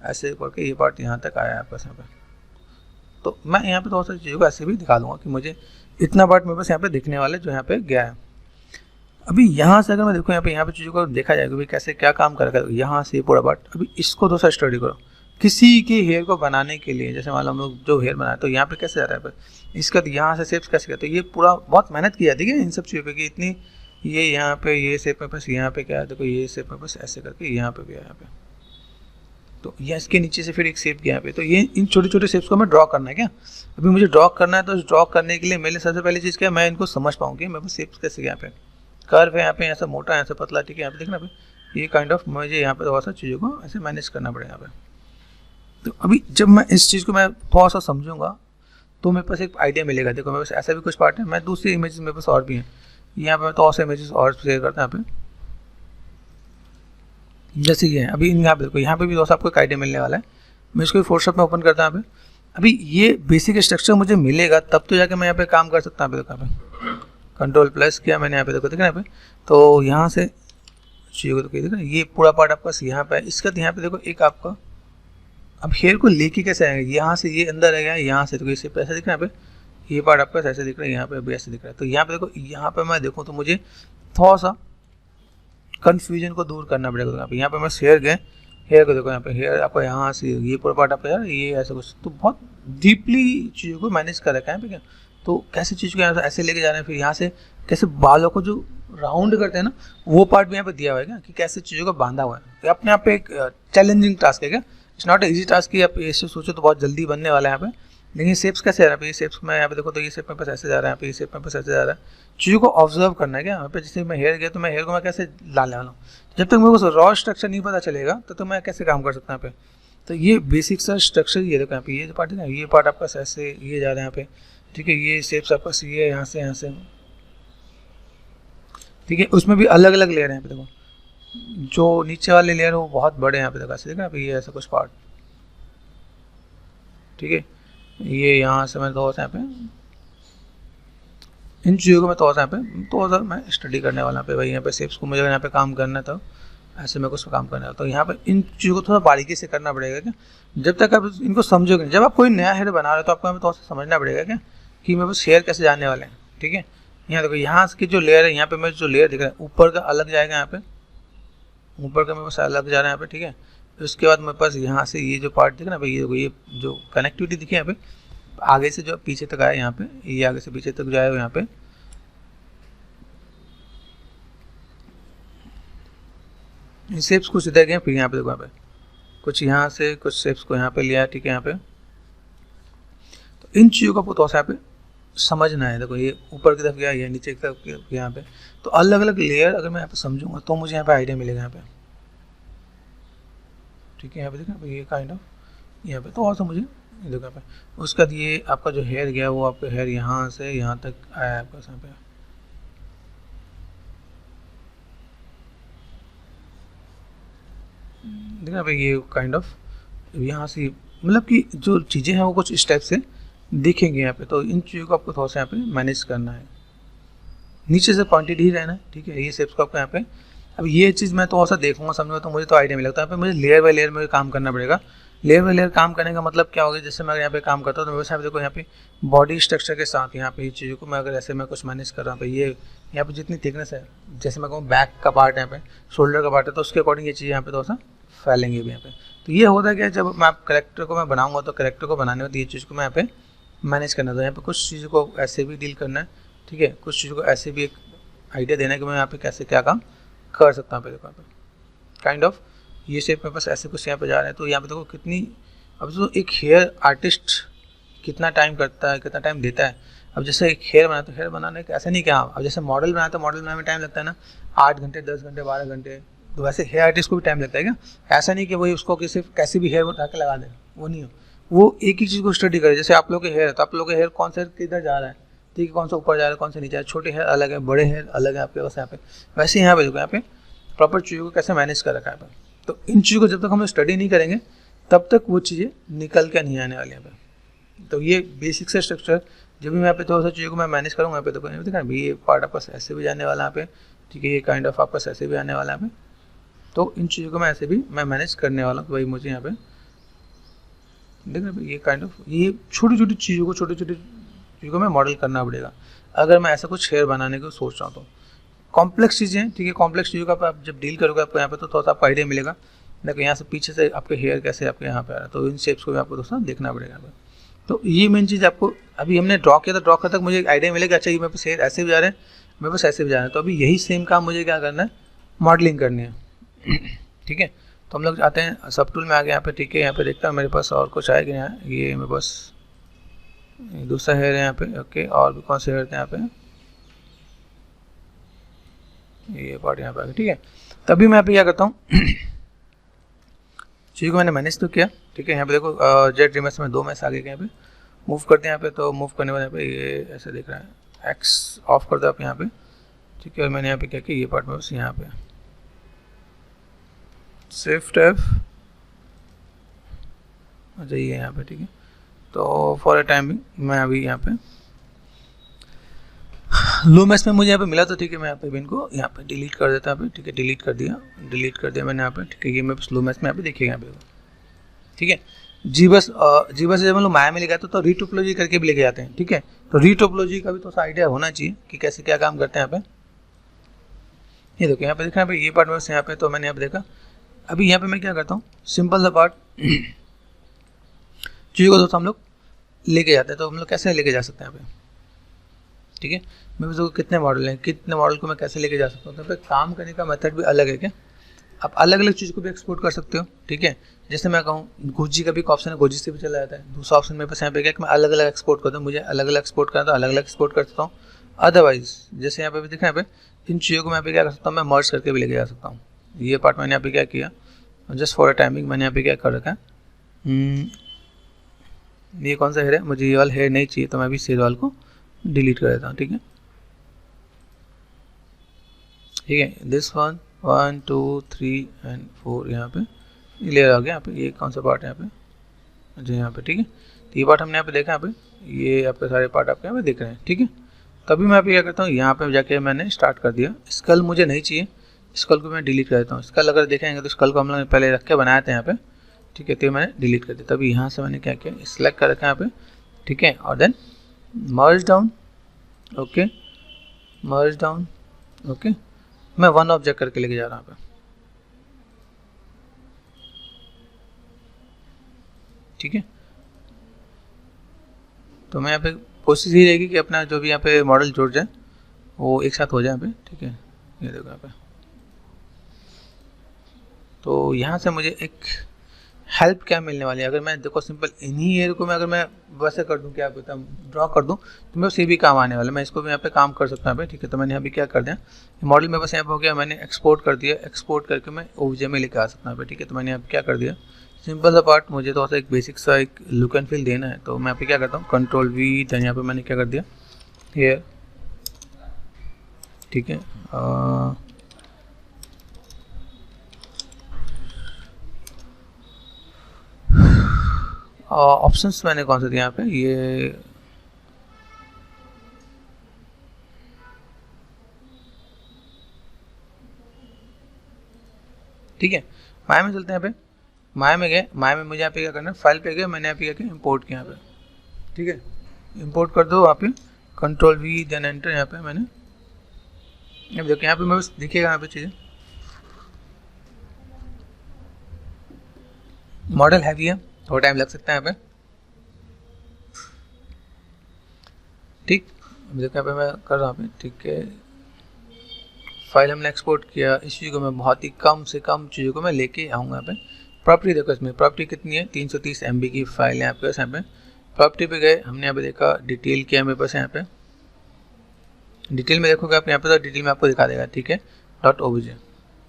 ऐसे करके ये पार्ट यहाँ तक आया है आपके यहाँ पे। तो मैं यहाँ पे थोड़ा सा चीज़ों को ऐसे भी दिखा दूँगा कि मुझे इतना पार्ट मेरे पास यहाँ पे दिखने वाले जो यहाँ पे गया है। अभी यहाँ से अगर मैं देखूँ यहाँ पे चीज़ों को देखा जाएगा भाई कैसे क्या काम करेगा, यहाँ से पूरा पार्ट। अभी इसको थोड़ा सा स्टडी करो किसी के हेयर को बनाने के लिए, जैसे मान लो हम लोग जो हेयर बनाए तो यहाँ पे कैसे जा रहा है, इसका तो यहाँ से शेप्स कैसे, तो ये पूरा बहुत मेहनत की जाती है इन सब चीज़ों पे कि इतनी ये यहाँ पे ये शेप में बस यहाँ पे क्या है देखो, ये शेप में बस ऐसे करके यहाँ पे भी है यहाँ पे। तो ये इसके नीचे से फिर एक शेप यहाँ पे, तो ये इन छोटे छोटे शेप्स को मैं ड्रॉ करना है क्या। अभी मुझे ड्रॉ करना है तो ड्रॉ करने के लिए मेरे सबसे पहली चीज़ क्या है, मैं इनको समझ पाऊँगी मेरे पास शेप्स कैसे यहाँ पे कर्व है, यहाँ पे ऐसा मोटा है ऐसा पतला, ठीक है। यहाँ पे देखना पे ये काइंड ऑफ मुझे यहाँ पे थोड़ा सा चीज़ों को ऐसे मैनेज करना पड़ेगा यहाँ पे। तो अभी जब मैं इस चीज़ को मैं थोड़ा सा समझूंगा तो मेरे पास एक आइडिया मिलेगा। देखो मेरे पास ऐसा भी कुछ पार्ट है, मैं दूसरी इमेजेस मेरे पास और भी हैं, यहाँ पे मैं थोड़ा सा इमेजेस और शेयर करता हूँ यहाँ पे। जैसे ये है अभी यहाँ पे देखो, यहाँ पे भी थोड़ा सा आपको एक आइडिया मिलने वाला है। मैं इसको फोटोशॉप में ओपन करता हूँ यहाँ पे। अभी ये बेसिक स्ट्रक्चर मुझे मिलेगा तब तो जाके मैं यहाँ पे काम कर सकता हूँ। देखो यहाँ पे कंट्रोल प्लस किया मैंने यहाँ पे, देखो देखना यहाँ पे, तो यहाँ से चीज़ों को देखो ये पूरा पार्ट आपका यहाँ पे है। इसका यहाँ पे देखो एक आपका अब हेयर को लेके कैसे आएगा, यहाँ से ये अंदर आ गया, यहाँ से देखो इसे ऐसा दिख रहा है यहाँ पे, ये पार्ट आपका ऐसे दिख रहा है, यहाँ पे भी ऐसे दिख रहा है। तो यहाँ पे देखो, यहाँ पे मैं देखूँ तो मुझे थोड़ा सा कन्फ्यूजन को दूर करना पड़ेगा। यहाँ पे मैं हेयर गए, हेयर को देखो यहाँ पे हेयर आपको यहाँ से ये पूरा पार्ट आपका यार ये ऐसा कुछ, तो बहुत डीपली चीज़ों को मैनेज कर रखा है यहाँ पे क्या। तो कैसे चीज़ को यहाँ से ऐसे लेके जा रहे हैं, फिर यहाँ से कैसे बालों को जो राउंड करते हैं ना वो पार्ट भी यहाँ पे दिया हुआ है क्या, कि कैसे चीज़ों को बांधा हुआ है। तो अपने आप पे एक चैलेंजिंग टास्क है क्या, इट्स नॉट इजी टास्क कि आप ऐसे सोचो तो बहुत जल्दी बनने वाला है यहाँ पे। लेकिन शेप्स कैसे आ रहा है, ये शेप्स में यहाँ पे देखो तो ये शेप में पास ऐसे जा रहा है, यहाँ पे ये शेप में पास ऐसे जा रहा है। चीज़ों को ऑब्जर्व करना है क्या यहाँ पे। जैसे मैं हेयर गया तो मैं हेयर को मैं कैसे डालने वाला हूँ, जब तक मेरे को रॉ स्ट्रक्चर नहीं पता चलेगा तो मैं कैसे काम कर सकता हूँ यहाँ पे। तो ये बेसिक सा स्ट्रक्चर ये देखो यहाँ पे, ये जो पार्ट है ना ये पार्ट आपका ऐसे ये जा रहा है यहाँ पे, ठीक है। ये शेप्स आपका ये यहाँ से ठीक है। उसमें भी अलग अलग लेयर है यहाँ पे देखो, जो नीचे वाले लेयर है वो बहुत बड़े यहाँ पे देखो, ऐसे देखा ये ऐसा कुछ पार्ट, ठीक है। ये यहाँ से मैं थोड़ा सा यहाँ पे इन चीज़ों को मैं थोड़ा सा यहाँ पे मैं स्टडी करने वाला पे भाई। यहाँ पे शेप्स को मुझे यहाँ पे काम करना था ऐसे मेरे को उसका काम करना है। तो यहाँ पे इन चीज़ों को थोड़ा बारीकी से करना पड़ेगा क्या, जब तक आप इनको समझोगे। जब आप कोई नया हेयर बना रहे हो तो आपको थोड़ा सा समझना पड़ेगा क्या कि मेरे पास हेयर कैसे जाने वाले हैं। ठीक है, यहाँ देखो, यहाँ की जो लेयर है, यहाँ पे मेरे जो लेयर दिख रहा है ऊपर का अलग जाएगा, यहाँ पे ऊपर का मेरे पास अलग जा रहा है यहाँ पे। ठीक है, उसके बाद मेरे पास यहाँ से ये जो पार्ट दिख रहा है भाई, ये जो कनेक्टिविटी दिखी यहाँ पे, आगे से जो पीछे तक आया यहाँ पे, ये आगे से पीछे तक जाएगा यहाँ पे। इन शेप्स कुछ इधर गए, फिर यहाँ पे देखो, यहाँ पे कुछ यहाँ से कुछ शेप्स को यहाँ पे लिया। ठीक है, यहाँ पे तो इन चीज़ों का आपको थोड़ा सा यहाँ पे समझना है। देखो, ये ऊपर की तरफ गया, ये नीचे की तरफ गया, यहाँ पे तो अलग अलग लेयर अगर मैं यहाँ पे समझूंगा तो मुझे यहाँ पे आइडिया मिलेगा यहाँ पे। ठीक है, यहाँ पे देखो, ये काइंड ऑफ यहाँ पे तो और सा मुझे देखो यहाँ पे। उसके बाद ये आपका जो हेयर गया वो आपका हेयर यहाँ से यहाँ तक आया आपका यहाँ पे। देखना भाई, ये काइंड ऑफ यहाँ से मतलब कि जो चीज़ें हैं वो कुछ इस टाइप से दिखेंगे यहाँ पे। तो इन चीज़ों को आपको थोड़ा सा यहाँ पे मैनेज करना है, नीचे से पॉइंटेड ही रहना है। ठीक है, ये शेप्स को आपको यहाँ पे, अब ये चीज़ मैं थोड़ा सा देखूंगा, समझूंगा तो मुझे तो आइडिया मिलेगा। तो यहाँ पे मुझे लेयर बाय लेयर में काम करना पड़ेगा। लेयर बाय लेयर काम करने का मतलब क्या होगा, जैसे मैं यहाँ पे काम करता हूँ तो मेरे देखो यहाँ पे बॉडी स्ट्रक्चर के साथ यहाँ पे ये चीज़ों को मैं अगर ऐसे मैं कुछ मैनेज कर रहा हूँ, ये यहाँ पे जितनी थिकनेस है, जैसे मैं कहूँ बैक का पार्ट यहाँ पे, शोल्डर का पार्ट है, तो उसके अकॉर्डिंग ये चीज़ यहाँ पे थोड़ा सा फैलेंगे भी यहाँ पे। तो ये होता है कि जब मैं करेक्टर को मैं बनाऊंगा तो करेक्टर को बनाने में ये चीज़ को मैं यहाँ पे मैनेज करना था। यहाँ पे कुछ चीज़ों को ऐसे भी डील करना है। ठीक है, कुछ चीज़ों को ऐसे भी एक आइडिया देना है कि मैं यहाँ पे कैसे क्या काम कर सकता हूँ। देखो यहाँ पे काइंड ऑफ ये शेप मेरे पास ऐसे कुछ यहाँ पे जा रहे हैं। तो यहाँ पे देखो कितनी, अब तो एक हेयर आर्टिस्ट कितना टाइम करता है, कितना टाइम देता है। अब जैसे एक हेयर बनाए तो हेयर बनाने का ऐसा नहीं क्या, अब जैसे मॉडल बनाए तो मॉडल बनाने में टाइम लगता है ना, 8 घंटे 10 घंटे 12 घंटे। तो वैसे हेयर आर्टिस्ट को भी टाइम लगता है क्या, ऐसा नहीं कि वही उसको कि सिर्फ कैसे भी हेयर उठा के लगा दे, वो नहीं हो। वो एक ही चीज़ को स्टडी करे। जैसे आप लोग के हेयर है तो आप लोग के हेयर कौन सा किधर जा रहा है, ठीक है, कौन सा ऊपर जा रहा है, कौन सा नीचे जा रहा है, छोटे हेयर अलग है, बड़े हेयर अलग है आपके पास यहाँ पे। वैसे यहाँ पे देखो, यहाँ पे प्रॉपर चीज़ों को कैसे मैनेज कर रखा है। तो इन चीज़ों को जब तक हम स्टडी नहीं करेंगे तब तक वो चीज़ें निकल के नहीं आने वाली यहाँ पे। तो ये बेसिक से स्ट्रक्चर जब भी मैं यहाँ पे थोड़ा सा चीज़ों को मैं मैनेज करूँगा, यहाँ पे तो देखा भी ये पार्ट आपका ऐसे भी जाने वाला यहाँ पे। ठीक है, ये काइंड ऑफ आपका ऐसे भी आने वाला यहाँ पे। तो इन चीज़ों को मैं ऐसे भी मैं मैनेज करने वाला हूँ। तो भाई मुझे यहाँ पे देख रहे ये काइंड ऑफ ये छोटी छोटी चीज़ों को मैं मॉडल करना पड़ेगा अगर मैं ऐसा कुछ हेयर बनाने को सोच रहा हूँ। तो कॉम्प्लेक्स चीज़ें, ठीक है, कॉम्प्लेक्स चीज़ों का आप जब डील करोगे आपको यहाँ पे तो थोड़ा सा आपको आइडिया मिलेगा। देखो यहाँ से पीछे से आपके हेयर कैसे आपके यहाँ पे आ रहा है, तो इन शेप्स को भी आपको दोस्तों देखना पड़ेगा। तो ये मेन चीज़ आपको अभी हमने ड्रॉ किया था, ड्रॉ करते तक मुझे एक आइडिया मिलेगा, अच्छा ये मेरे पास हेयर ऐसे भी जा रहे हैं, मेरे पास ऐसे भी जा रहे हैं। तो अभी यही सेम काम मुझे क्या करना है, मॉडलिंग करनी है। ठीक है, तो हम लोग आते हैं सब टूल में आ गए यहाँ पे। ठीक है, यहाँ पे देखता हूँ मेरे पास और कुछ आएगा यहाँ, ये मेरे पास दूसरा हेयर है यहाँ पे। ओके, और भी कौन से हेयर थे यहाँ पे, ये पार्ट यहाँ पे आ गया। ठीक है, तभी मैं यहाँ पे क्या करता हूँ, चीज़ को मैंने मैनेज तो किया। ठीक है, यहाँ पे देखो जेड रिमस में 2 मैस आ गए यहाँ पे। मूव करते हैं यहाँ पे, तो मूव करने वाले यहाँ पे ये ऐसे दिख रहा है, एक्स ऑफ कर दो आप यहाँ पे। ठीक है, और मैंने यहाँ पे क्या किया, ये पार्ट में बस यहाँ पे शिफ्ट F आ जाइए यहाँ पे। ठीक है, तो फॉर अ टाइमिंग मैं अभी यहाँ पे लो मैच में मुझे यहाँ पे मिला। तो ठीक है, मैं यहाँ पे इनको यहाँ पे डिलीट कर देता हूँ। ठीक है, डिलीट कर दिया मैंने यहाँ पे। ठीक है, ये मैं स्लो मैच में यहाँ पे देखिएगा यहाँ पे। ठीक है, जी बस से जब हम लोग माया में लेके आते तो रीटोपोलॉजी करके भी लेके जाते हैं। ठीक है, तो रीटोपोलॉजी का भी तो आइडिया होना चाहिए कि कैसे क्या काम करते हैं यहाँ पे। ये देखो यहाँ पे देखा, यहाँ पे ये पार्ट में यहाँ पे, तो मैंने यहाँ पे देखा। अभी यहाँ पे मैं क्या करता हूँ, सिंपल सा पार्ट चीज़ों को दोस्तों हम लोग लेके जाते हैं। तो हम लोग कैसे लेके जा सकते हैं यहाँ पे। ठीक है, मेरे पास कितने मॉडल हैं, कितने मॉडल को मैं कैसे लेके जा सकता हूँ। तो काम करने का मेथड भी अलग है क्या, आप अलग अलग चीज़ को भी एक्सपोर्ट कर सकते हो। ठीक है, जैसे मैं कहूँ गोजी का भी ऑप्शन है, गोजी से भी चला जाता है। दूसरा ऑप्शन मेरे पास यहाँ पे क्या कि मैं अलग अलग एक्सपोर्ट करता हूँ, मुझे अलग अलग एक्सपोर्ट करना तो अलग अलग एक्सपोर्ट कर सकता हूँ। अदरवाइज जैसे यहाँ पे भी दिखा, यहाँ पे इन चीज़ों को मैं यहाँ पे क्या कर सकता हूँ, मैं मर्ज करके भी लेके जा सकता हूँ। ये पार्ट मैंने यहाँ पे क्या किया, जस्ट फॉर अ टाइमिंग मैंने यहाँ पे क्या कर रखा है, ये कौन सा हेयर है, मुझे ये वाला हेयर नहीं चाहिए, तो मैं भी इस हेयर वाल को डिलीट कर देता हूँ। ठीक है, ठीक है, दिस 1 1 2 3 एंड 4 यहाँ पे लेयर आ गया। यहाँ पे ये कौन सा पार्ट है यहाँ पे, अच्छा यहाँ पे। ठीक है, तो ये पार्ट हमने यहाँ पे देखा, यहाँ पे ये आपके सारे पार्ट आपके यहाँ पे दिख रहे हैं। ठीक है, तभी मैं यहाँ पे क्या करता हूँ, यहाँ पे जाके मैंने स्टार्ट कर दिया। स्कल मुझे नहीं चाहिए, स्कल को मैं डिलीट कर देता हूँ। स्कल अगर देखेंगे तो स्कल को हम लोग पहले रख के बनाए थे यहाँ पे, ठीक है, तो मैंने डिलीट कर दिया। तभी यहाँ से मैंने क्या किया, सिलेक्ट कर रखा है यहाँ पे, ठीक है, और देन मर्ज डाउन, ओके, मर्ज डाउन, ओके, मैं वन ऑब्जेक्ट करके लेके जा रहा हूँ यहाँ पे, ठीक है। तो मैं यहाँ पे कोशिश ही रहेगी कि अपना जो भी यहाँ पे मॉडल जुड़ जाए वो एक साथ हो जाए यहाँ पे, ठीक है। ये देखो यहाँ पे, तो यहाँ से मुझे एक हेल्प क्या मिलने वाली है, अगर मैं देखो सिंपल इन्हीं एयर को मैं अगर मैं वैसे कर दूँ, क्या बोलता हूँ, ड्रॉ कर दूँ, तो मेरे से भी काम आने वाला है, मैं इसको भी यहाँ पे काम कर सकता हूँ यहाँ पे, ठीक है। तो मैंने अभी क्या कर दिया, मॉडल मेरे पास यहाँ पे हो गया, मैंने एक्सपोर्ट कर दिया, एक्सपोर्ट करके मैं ओब्जे में लेके आ सकता हूँ यहाँ पे, ठीक है। तो मैंने यहाँ पे क्या कर दिया, सिंपल सा पार्ट, मुझे तो एक बेसिक सा एक लुक एंड फील देना है, तो मैं यहाँ पे क्या करता हूँ, कंट्रोल वी, देन यहाँ पे मैंने क्या कर दिया, हेयर, ठीक है, ऑप्शंस मैंने कौन सा दिया यहाँ पे, ये ठीक है। माया में चलते हैं यहाँ पे, माया में गए, माया में मुझे यहाँ पे क्या करना है, फाइल पे गए, मैंने यहाँ पे क्या किया, इंपोर्ट किया यहाँ पे, ठीक है, इंपोर्ट कर दो वहाँ पे, कंट्रोल वी, देन एंटर, यहाँ पे मैंने, अब देखो यहाँ पे मैं बस दिखेगा यहाँ पे चीज़ें, मॉडल हैवी है, थोड़ा टाइम लग सकता है यहाँ पे, ठीक। अब देखो यहाँ पे मैं कर रहा हूँ, ठीक है, फाइल हमने एक्सपोर्ट किया, इस चीज़ को मैं बहुत ही कम से कम चीज़ों को मैं लेके आऊँगा यहाँ पे। प्रॉपर्टी देखो, इसमें प्रॉपर्टी कितनी है, 330 MB की फाइल है आपके पास। यहाँ पे प्रॉपर्टी पे गए, हमने यहाँ पे देखा डिटेल क्या है मेरे पास, यहाँ पे डिटेल में देखोगे आप यहाँ पे, तो डिटेल में आपको दिखा देगा, ठीक है, .obj,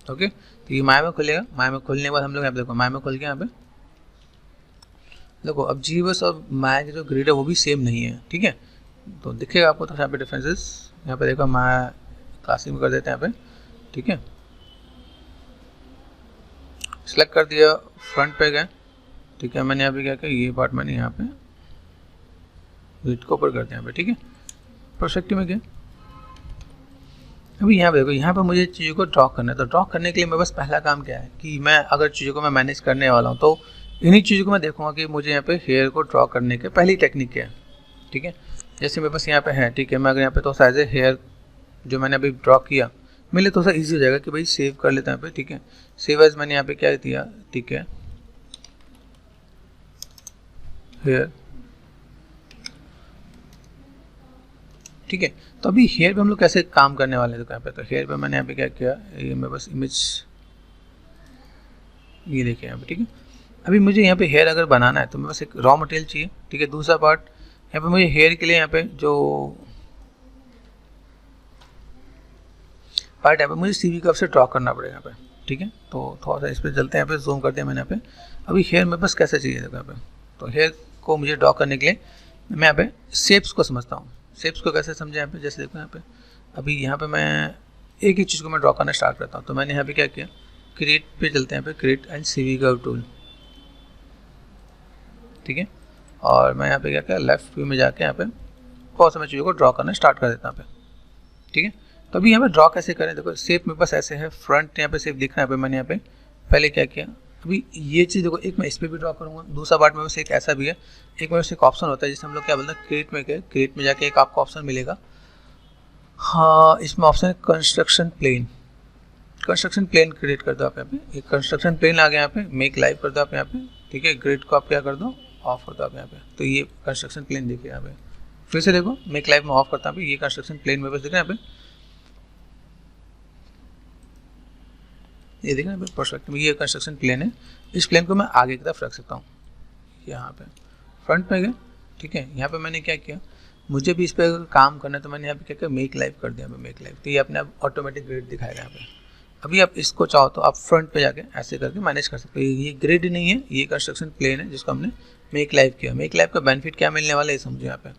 ओके। तो ये माया में खुलेगा, माया में खुलने के बाद हम लोग यहाँ पे देखो, माया में खुल के यहाँ पे देखो, अब जीबस और माया की जो ग्रिड है वो भी सेम नहीं है, ठीक है, तो दिखेगा आपको तो यहाँ पे डिफरेंसेस। यहाँ पे देखो माया क्लासिक में कर देते हैं यहाँ पे, ठीक है, सिलेक्ट कर दिया, फ्रंट पे गए, ठीक है, मैंने यहाँ पे क्या किया, ये पार्ट मैंने यहाँ पे ग्रिड को ऊपर कर दिया यहाँ पे, ठीक है, परस्पेक्टिव में गए। अभी यहाँ पे देखो, यहाँ पे मुझे चीज़ों को ड्रॉ करना है, तो ड्रॉ करने के लिए मेरे बस पहला काम क्या है कि मैं अगर चीज़ों को मैं मैनेज करने वाला हूँ तो इन्हीं चीज़ों को मैं देखूंगा कि मुझे यहाँ पे हेयर को ड्रॉ करने के पहली टेक्निक क्या है, ठीक है। जैसे मेरे पास यहाँ पे है, ठीक है, मैं अगर यहाँ पे तो साइज हेयर जो मैंने अभी ड्रॉ किया, मेरे लिए थोड़ा सा ईजी हो जाएगा कि भाई सेव कर लेते हैं यहाँ पे, ठीक है। सेव एज मैंने यहाँ पे क्या दिया, ठीक है, हेयर, ठीक है। तो अभी हेयर पे हम लोग कैसे काम करने वाले हैं, तो यहाँ पे तो हेयर पे मैंने यहाँ पे क्या किया, ये मेरे पास इमेज, ये देखिए यहाँ पे, ठीक है। अभी मुझे यहाँ पे हेयर अगर बनाना है तो मेरे पास एक रॉ मटेरियल चाहिए, ठीक है। दूसरा पार्ट यहाँ पे मुझे हेयर के लिए यहाँ पे जो पार्ट यहाँ पे मुझे CV कर्व से ड्रॉ करना पड़ेगा यहाँ पे, ठीक है। तो थोड़ा सा इस पर चलते हैं, यहाँ पे जूम कर दिया मैंने यहाँ पे। अभी हेयर मेरे पास कैसे चाहिए देखो यहाँ पे, तो हेयर को मुझे ड्रॉ करने के लिए मैं यहाँ पे शेप्स को समझता हूँ। शेप्स को कैसे समझे यहाँ पे, जैसे देखो यहाँ पे, अभी यहाँ पे मैं एक ही चीज़ को मैं ड्रॉ करना स्टार्ट करता हूँ। तो मैंने यहाँ पे क्या किया, क्रिएट पे चलते हैं यहाँ पे, create and CV curve tool, ठीक है। और मैं यहाँ पे क्या किया, लेफ्ट व्यू में जाके यहाँ पे बहुत समय चीज़ों को ड्रॉ करना स्टार्ट कर देता हूँ यहाँ पे, ठीक है। तो अभी यहाँ पे ड्रॉ कैसे करें, देखो शेप मेरे पास ऐसे है, फ्रंट यहाँ पे शेप दिख रहा है, यहाँ पे मैंने यहाँ पे पहले क्या किया, अभी ये चीज़ देखो, एक मैं इस पर भी ड्रॉ करूँगा, दूसरा पार्ट में बस एक ऐसा भी है, एक में बस एक ऑप्शन होता है जिसे हम लोग क्या बोलते हैं, क्रिएट में गए, क्रिएट में जाके एक आपको ऑप्शन मिलेगा, हाँ इसमें ऑप्शन है construction plane, construction plane create कर दो आप यहाँ पे, एक कंस्ट्रक्शन प्लेन आ गया यहाँ पे, मेक लाइव कर दो आप यहाँ पे, ठीक है। ग्रिड को आप क्या कर दो, ऑफ कर दो आप यहाँ पे, तो ये कंस्ट्रक्शन प्लेन देखिए यहाँ पे, फिर से देखो मेक लाइव में ऑफ करता हूँ, ये कंस्ट्रक्शन प्लेन मेरे पास दिख रहा है यहाँ पे, ये देखना परस्पेक्टिव में, ये कंस्ट्रक्शन प्लेन है, इस प्लेन को मैं आगे की तरफ रख सकता हूँ यहाँ पे, फ्रंट में गए, ठीक है। यहाँ पे मैंने क्या किया, मुझे भी इस पर अगर काम करना है तो मैंने यहाँ पे क्या किया, मेक लाइव कर दिया, मेक लाइव, तो ये अपने आप ऑटोमेटिक ग्रिड दिखाएगा यहाँ पे। अभी आप इसको चाहो तो आप फ्रंट पे जाके ऐसे करके मैनेज कर सकते हो, ये ग्रिड नहीं है, ये कंस्ट्रक्शन प्लेन है जिसको हमने मेक लाइव किया। मेक लाइव का बेनिफिट क्या मिलने वाला है समझो, यहाँ पे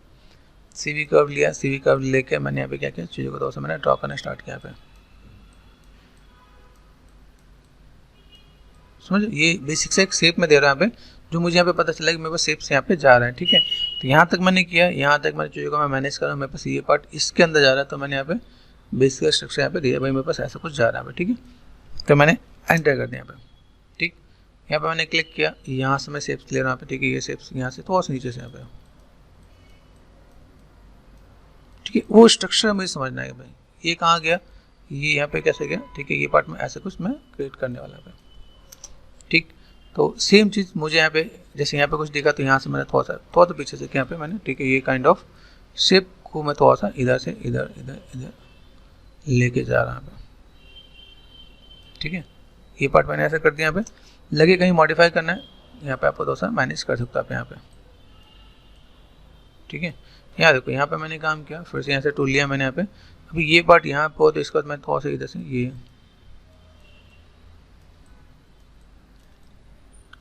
CV कर्व लिया, CV कर्व लेके मैंने यहाँ पे क्या किया, चीज़ों को थोड़ा सा मैंने ड्रॉ करना स्टार्ट किया यहाँ पे, समझो ये बेसिक से एक शेप में दे रहा है यहाँ पे, जो मुझे यहाँ पे पता चला कि मेरे पास शेप से यहाँ पे जा रहा है, ठीक है। तो यहाँ तक मैंने किया, यहाँ तक मैंने चीज़ों को मैं मैनेज कर रहा हूँ, मेरे पास ये पार्ट इसके अंदर जा रहा है, तो मैंने यहाँ पे बेसिक स्ट्रक्चर यहाँ पे दिया भाई, मेरे पास ऐसा कुछ जा रहा है, ठीक है। तो मैंने एंटर कर दिया यहाँ पे, ठीक। यहाँ पे मैंने क्लिक किया, यहाँ से मैं शेप्स ले रहा हूँ यहाँ पे, ठीक है। ये शेप्स यहाँ से थोड़ा सा नीचे से यहाँ पे, ठीक है। वो स्ट्रक्चर मुझे समझना है भाई, ये कहाँ गया, ये यहाँ पे कैसे गया, ठीक है। ये पार्ट में ऐसे कुछ मैं क्रिएट करने वाला है, ठीक। तो सेम चीज़ मुझे यहाँ पे, जैसे यहाँ पे कुछ दिखा तो यहाँ से मैंने थोड़ा सा पीछे से यहाँ पे मैंने, ठीक है, ये काइंड ऑफ शेप को मैं थोड़ा सा इधर से इधर इधर इधर लेके जा रहा हूँ, ठीक है। ये पार्ट मैंने ऐसा कर दिया, यहाँ पे लगे कहीं मॉडिफाई करना है, यहाँ पे आपको थोड़ा सा मैनेज कर सकते हो आप यहाँ पे, ठीक है। यहाँ देखो, यहाँ पे मैंने काम किया, फिर से यहाँ से टूल लिया मैंने यहाँ पे। अभी ये पार्ट यहाँ पे हो तो इसके बाद मैं थोड़ा सा इधर से ये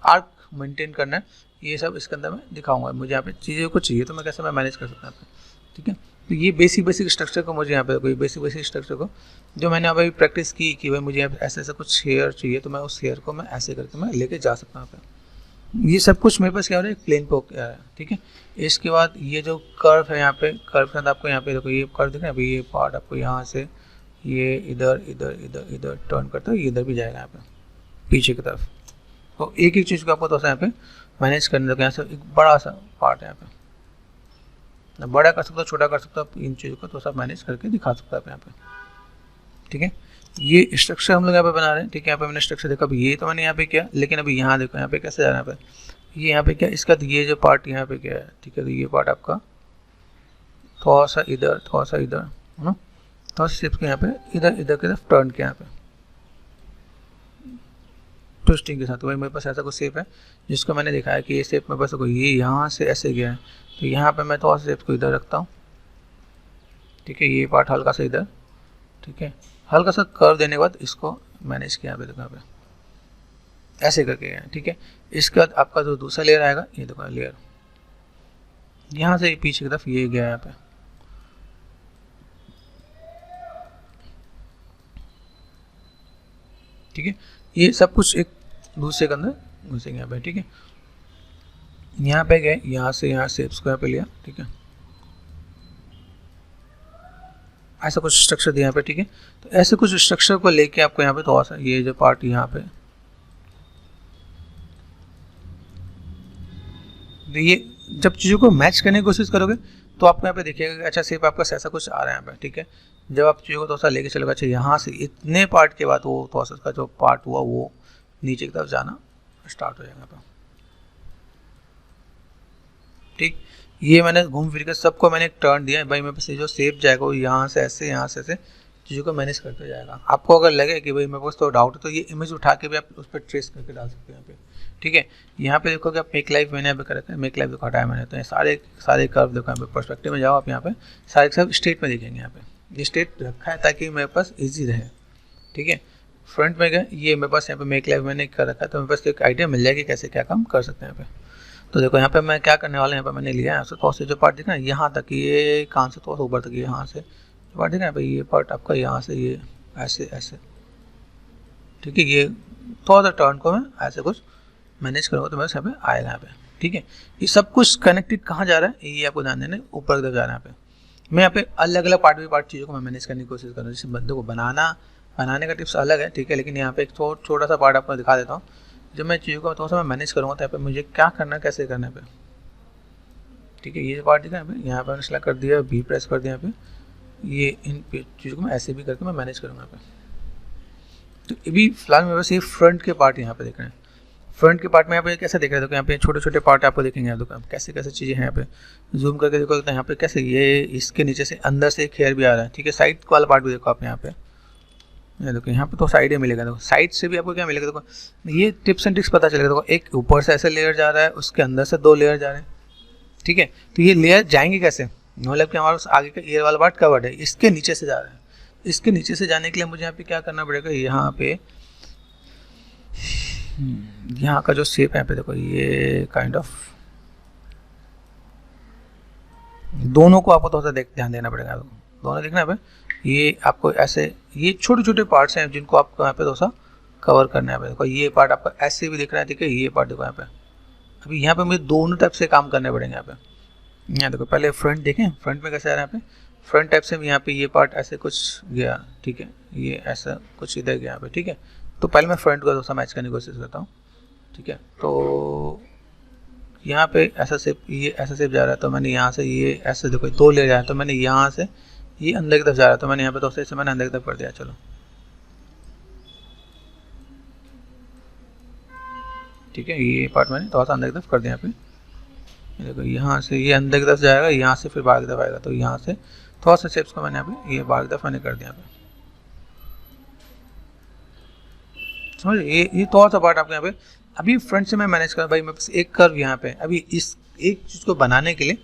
आर्क मेंटेन करना है, ये सब इसके अंदर मैं दिखाऊंगा। मुझे यहाँ पे चीज़ें को चाहिए तो मैं कैसे मैं मैनेज कर सकता हूँ, ठीक है। तो ये बेसिक स्ट्रक्चर को मुझे यहाँ पे कोई बेसिक स्ट्रक्चर को जो मैंने अभी प्रैक्टिस की कि भाई मुझे ऐसा ऐसा कुछ हेयर चाहिए, तो मैं उस हेयर को मैं ऐसे करके मैं लेके जा सकता हूँ यहाँ पे। ये सब कुछ मेरे पास क्या हो रहा है, प्लेन पे आ रहा है, ठीक है। इसके बाद ये जो कर्व है यहाँ पे, कर्व के अंदर आपको यहाँ पे देखो ये कर्व दिख रहा है, अभी ये पार्ट आपको यहाँ से ये इधर इधर इधर इधर टर्न करता है, इधर भी जाएगा यहाँ पे पीछे की तरफ। तो एक एक चीज़ को आपको थोड़ा सा यहाँ पे मैनेज करने दो। यहाँ से एक बड़ा सा पार्ट है यहाँ पे, बड़ा कर सकते हो, छोटा कर सकते हो, आप इन चीज़ों को थोड़ा सा मैनेज करके दिखा सकते हो आप यहाँ पे, ठीक है। ये स्ट्रक्चर हम लोग यहाँ पे बना रहे हैं, ठीक है। यहाँ पे मैंने स्ट्रक्चर देखा, अभी ये तो मैंने यहाँ पे किया, लेकिन अभी यहाँ देखो यहाँ पे कैसे जा रहा है, यहाँ पे ये यहाँ पे क्या, इसका ये जो पार्ट यहाँ पे क्या है, ठीक है। तो ये पार्ट आपका थोड़ा सा इधर है ना, थोड़ा सा शेप के यहाँ पे इधर इधर की तरफ टर्न किया यहाँ पे ट्विस्टिंग के साथ। तो भाई मेरे पास ऐसा कुछ शेप है जिसको मैंने दिखाया कि ये शेप मेरे पास ये यहाँ से ऐसे गया है, तो यहाँ पे मैं थोड़ा सा शेप को इधर रखता हूँ, ठीक है। ये पार्ट हल्का सा इधर, ठीक है, हल्का सा कर्व देने के बाद इसको मैनेज किया यहाँ पे, देखो यहाँ पे ऐसे करके गया, ठीक है। इसके बाद आपका जो दूसरा लेयर आएगा, ये देखो लेयर यहाँ से पीछे की तरफ ये गया यहाँ पे, ठीक है। ये सब कुछ एक दूसरे के अंदर घुसेंगे यहाँ पे, ठीक है। यहाँ पे गए, यहाँ से यहाँ शेप्स को यहाँ पे लिया, ठीक है, ऐसा कुछ स्ट्रक्चर दिया यहाँ पे, ठीक है। तो ऐसे कुछ स्ट्रक्चर को लेके आपको यहाँ पे थोड़ा सा ये जो पार्ट यहाँ पे, ये जब चीज़ों को मैच करने की कोशिश करोगे तो आपको यहाँ पे देखिएगा कि अच्छा शेप आपका ऐसा कुछ आ रहा है यहाँ पे, ठीक है। जब आप चीज़ों को थोड़ा सा लेके चलोगे, अच्छा यहाँ से इतने पार्ट के बाद वो थोड़ा सा उसका जो पार्ट हुआ वो नीचे की तरफ जाना स्टार्ट हो जाएगा यहाँ पे, ठीक। ये मैंने घूम फिर के सबको मैंने एक टर्न दिया है भाई, मेरे पास जो शेप जाएगा वो यहाँ से ऐसे चीज़ों को मैनेज करते जाएगा। आपको अगर लगे कि भाई मेरे पास तो डाउट है तो ये इमेज उठा के भी आप उस पर ट्रेस करके डाल सकते हैं यहाँ पे, ठीक है। यहाँ पे देखो कि आप मेक लाइफ मैंने यहाँ पे कर रखा है, मेक लाइफ देखो हटाया मैंने, तो सारे कर्व देखो यहाँ पे पर्सपेक्टिव में जाओ आप, यहाँ पे सारे सब स्ट्रेट में दिखेंगे। यहाँ पे ये स्ट्रेट रखा है ताकि मेरे पास ईजी रहे, ठीक है। फ्रंट में गए, ये मेरे पास यहाँ पे मेक लाइफ मैंने कर रखा है, तो मेरे पास एक आइडिया मिल जाएगी कैसे क्या काम कर सकते हैं यहाँ पे। तो देखो यहाँ पे मैं क्या करने वाला हूँ, यहाँ पे मैंने लिया यहाँ से थोड़ा से जो पार्ट दिख रहा है यहाँ तक, ये कान से थोड़ा सा ऊपर तक, यहाँ से जो पार्ट दिख रहा है भाई, ये पार्ट आपका यहाँ से ये ऐसे, ठीक है। ये थोड़ा सा टर्न को मैं ऐसे कुछ मैनेज करूँगा तो मेरे यहाँ पे आएगा यहाँ पे, ठीक है। ये सब कुछ कनेक्टेड कहाँ जा रहा है ये आपको ध्यान देना, ऊपर की तरफ जा रहा है यहाँ पे। मैं यहाँ पे अलग अलग पार्ट चीज़ों को मैं मैनेज करने की कोशिश कर रहा हूँ। जैसे बंदे को बनाने का टिप्स अलग है, ठीक है, लेकिन यहाँ पे एक छोटा सा पार्ट आपको दिखा देता हूँ। जब मैं चीज़ों को थोड़ा सा मैं मैनेज करूँगा तो यहाँ पे मुझे क्या करना कैसे करना है, ठीक है। ये पार्ट दिखा यहाँ पे मैंने सेलेक्ट कर दिया, भी प्रेस कर दिया यहाँ पे, ये इन चीज़ों को मैं ऐसे भी करके मैं मैनेज करूँगा यहाँ पे। तो अभी फिलहाल मेरे पास ये फ्रंट के पार्ट यहाँ पे देख रहे हैं। फ्रंट के पार्ट में यहाँ पे कैसे देख रहे हैं, देखो यहाँ पे छोटे छोटे पार्ट आपको देखेंगे, यहाँ देखो कैसे कैसे चीज़ें हैं यहाँ पे, जूम करके देखो तो यहाँ पे कैसे ये इसके नीचे से अंदर से एक हेयर भी आ रहा है, ठीक है। साइड वाला पार्ट भी देखो आप यहाँ पे, देखो यहाँ पे तो साइड ही मिलेगा, देखो साइड से भी आपको क्या मिलेगा, देखो ये टिप्स एंड ट्रिक्स पता चलेगा। देखो एक ऊपर से ऐसे लेयर जा रहा है, उसके अंदर से 2 लेयर जा रहे हैं, ठीक है। तो ये लेयर जाएंगे कैसे, मतलब कि हमारे आगे का ईयर वाला पार्ट कवर्ड है, इसके नीचे से जा रहा है। इसके नीचे से जाने के लिए मुझे यहाँ पे क्या करना पड़ेगा, यहाँ पे यहाँ का जो शेप है यहाँ पे देखो, ये काइंड ऑफ दोनों को आपको थोड़ा सा ध्यान देना पड़ेगा। दोनों देखना है, ये आपको ऐसे ये छोटे छोटे पार्ट्स हैं जिनको आपको यहाँ पे थोड़ा सा कवर करना है। देखो ये पार्ट आपका ऐसे भी दिख रहा है, ठीक है। ये पार्ट देखो यहाँ पे, अभी यहाँ पे मुझे दोनों टाइप से काम करने पड़ेंगे यहाँ पे, यहाँ देखो पहले फ्रंट देखें, फ्रंट में कैसे आ रहा है यहाँ पे, फ्रंट टाइप से यहाँ पे ये पार्ट ऐसे कुछ गया, ठीक है, ये ऐसा कुछ इधर गया यहाँ पे, ठीक है। तो पहले मैं फ्रंट को थोड़ा मैच करने की कोशिश करता हूँ, ठीक है। तो यहाँ पे ऐसा शेप, ये ऐसा शेप जा रहा है, तो मैंने यहाँ से ये ऐसे देखो 2 लेयर जा रहा है, तो मैंने यहाँ से ये अंदर की तरफ जा रहा है, तो मैंने यहाँ पे तो से मैंने अंदर की तरफ कर दिया। चलो ठीक है, ये पार्ट मैंने थोड़ा सा अंदर की तरफ कर दिया यहाँ पे। देखो यहाँ से ये अंदर की तरफ जाएगा, यहाँ से फिर बाहर की तरफ आएगा, तो यहाँ से थोड़ा सा शेप्स को मैंने यहाँ पे ये बाहर की तरफ मैंने कर दिया यहाँ पे, समझ। ये थोड़ा सा पार्ट आपके यहाँ पे अभी फ्रंट से मैं मैनेज कर भाई, मेरे पास एक कर्व यहाँ पे अभी इस एक चीज़ को बनाने के लिए,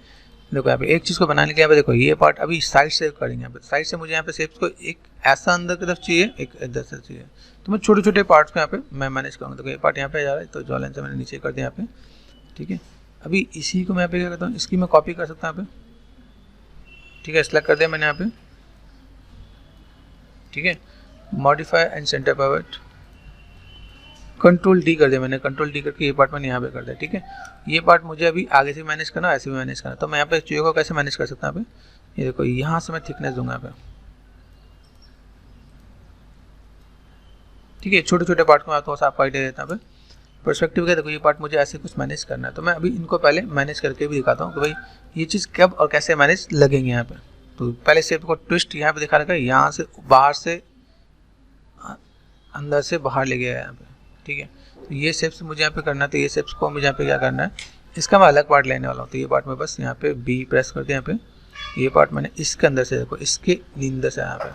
देखो यहाँ पे एक चीज़ को बनाने के लिए यहाँ पे देखो ये पार्ट अभी साइड से करेंगे। यहाँ पे साइड से मुझे यहाँ पे शेप्स को एक ऐसा अंदर की तरफ चाहिए, एक इधर से चाहिए, तो मैं छोटे छोटे पार्ट्स को यहाँ पे मैं मैनेज करूँगा। देखो ये पार्ट यहाँ पे जा रहा है, तो जॉ लाइन से मैंने नीचे कर दिया यहाँ पे, ठीक है। अभी इसी को मैं यहाँ पे क्या करता हूँ, इसकी मैं कॉपी कर सकता हूँ यहाँ पे, ठीक है, सेलेक्ट कर दिया मैंने यहाँ पे, ठीक है। Modify and centre pivot, control D कर दिया मैंने, कंट्रोल डी करके ये पार्ट मैंने यहाँ पे कर दिया, ठीक है। ये पार्ट मुझे अभी आगे से मैनेज करना, ऐसे भी मैनेज करना, तो मैं यहाँ पे चीज़ों को कैसे मैनेज कर सकता हूँ यहाँ पे, ये देखो यहाँ से मैं थिकनेस दूंगा यहाँ पे, ठीक है। छोटे छोटे पार्ट को मैं थोड़ा सा आपको आइडिया देता हूँ यहाँ पे पर्सपेक्टिव का। देखो ये पार्ट मुझे ऐसे कुछ मैनेज करना है, तो मैं अभी इनको पहले मैनेज करके भी दिखाता हूँ कि भाई ये चीज़ कब और कैसे मैनेज लगेंगे यहाँ पे। तो पहले शेप को ट्विस्ट यहाँ पे दिखा रखा है, यहाँ से बाहर से अंदर से बाहर ले गया है यहाँ पे, ठीक है। तो ये शेप्स मुझे यहाँ पे करना है, तो ये शेप्स को मुझे यहाँ पे क्या करना है, इसका मैं अलग पार्ट लेने वाला हूँ। तो ये पार्ट में बस यहाँ पे बी प्रेस कर दिया यहाँ पे, ये पार्ट मैंने इसके अंदर से देखो इसके अंदर से यहाँ पे,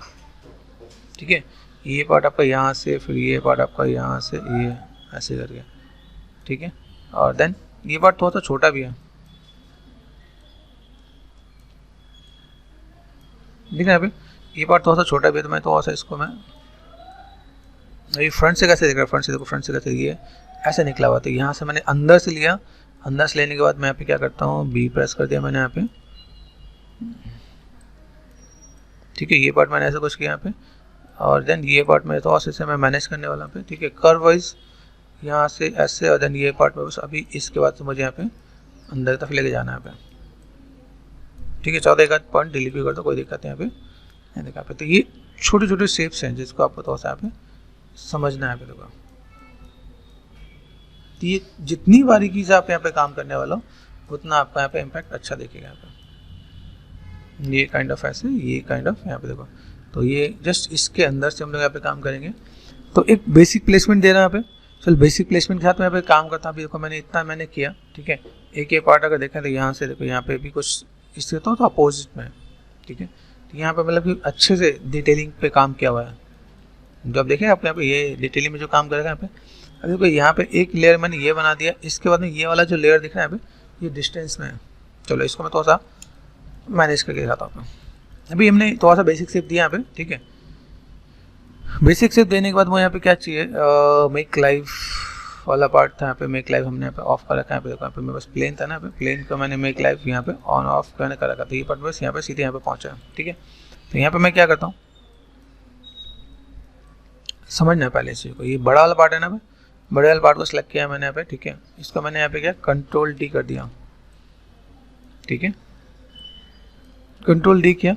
ठीक है। ये पार्ट आपका यहाँ से, फिर ये पार्ट आपका यहाँ से, ये ऐसे करके, ठीक है। और देन ये पार्ट थोड़ा सा छोटा भी है, ठीक है। यहाँ पे ये पार्ट थोड़ा सा छोटा भी है, तो मैं थोड़ा सा इसको मैं ये फ्रंट से कैसे देख रहा है, फ्रंट से देखो, फ्रंट से कैसे ये ऐसे निकला हुआ, तो यहाँ से मैंने अंदर से लिया, अंदर से लेने के बाद मैं यहाँ पे क्या करता हूँ, बी प्रेस कर दिया मैंने यहाँ पे, ठीक है। ये पार्ट मैंने ऐसा कुछ किया यहाँ पे, और देन ये पार्ट में तो ऐसे मैं मैनेज करने वाला पे, ठीक है, कर्व वाइज यहाँ से ऐसे, और देन ये पार्ट में बस अभी इसके बाद से मुझे यहाँ पे अंदर तक लेके जाना है यहाँ पे, ठीक है। 14 एक आध पॉइंट डिलीट भी कर दो, कोई दिक्कत है यहाँ पे, देखा पे। तो ये छोटे छोटे शेप्स हैं जिसको आपको थोड़ा सा यहाँ पे समझना है। देखो तो ये जितनी बारीकी से आप यहाँ पे काम करने वाला हो उतना आपका यहाँ पे इम्पैक्ट अच्छा दिखेगा यहाँ पे। ये काइंड ऑफ ऐसे, ये काइंड ऑफ यहाँ पे देखो, तो ये जस्ट इसके अंदर से हम लोग यहाँ पे काम करेंगे। तो एक बेसिक प्लेसमेंट दे रहा है यहाँ पे, चल बेसिक प्लेसमेंट के साथ मैं यहाँ पे काम करता हूँ। अभी देखो मैंने इतना मैंने किया, ठीक है। एक ये पार्ट अगर देखें तो यहाँ से देखो यहाँ पे भी कुछ इससे तो अपोजिट में, ठीक है। तो यहाँ पे मतलब कि अच्छे से डिटेलिंग पे काम किया हुआ है। जो आप देखें आप यहाँ पे ये डिटेलिंग में जो काम करेगा यहाँ पे, अभी देखो यहाँ पे एक लेयर मैंने ये बना दिया, इसके बाद में ये वाला जो लेयर दिख रहा है यहाँ पे ये डिस्टेंस में है। चलो इसको मैं थोड़ा सा मैनेज करके दिखाता हूँ। अभी हमने थोड़ा सा बेसिक शेप दिया यहाँ पे, ठीक है। बेसिक शेप देने के बाद मुझे यहाँ पे क्या चाहिए, मेक लाइव वाला पार्ट था यहाँ पे, मेक लाइव हमने यहाँ पे ऑफ कर रखा है। यहाँ पे देखो यहाँ पे मेरे पास प्लेन था ना, यहाँ पे प्लेन को मैंने मेक लाइव यहाँ पे ऑन ऑफ मैंने कर रखा था। ये पार्ट बस यहाँ पे सीधे यहाँ पे पहुँचा है, ठीक है। तो यहाँ पे मैं क्या करता हूँ, समझना पहले इस चीज़ को, ये बड़ा वाला पार्ट है ना, बड़े वाले पार्ट को सिलेक्ट किया मैंने यहाँ पे, ठीक है। इसको मैंने यहाँ पे क्या कंट्रोल डी कर दिया, ठीक है। कंट्रोल डी किया,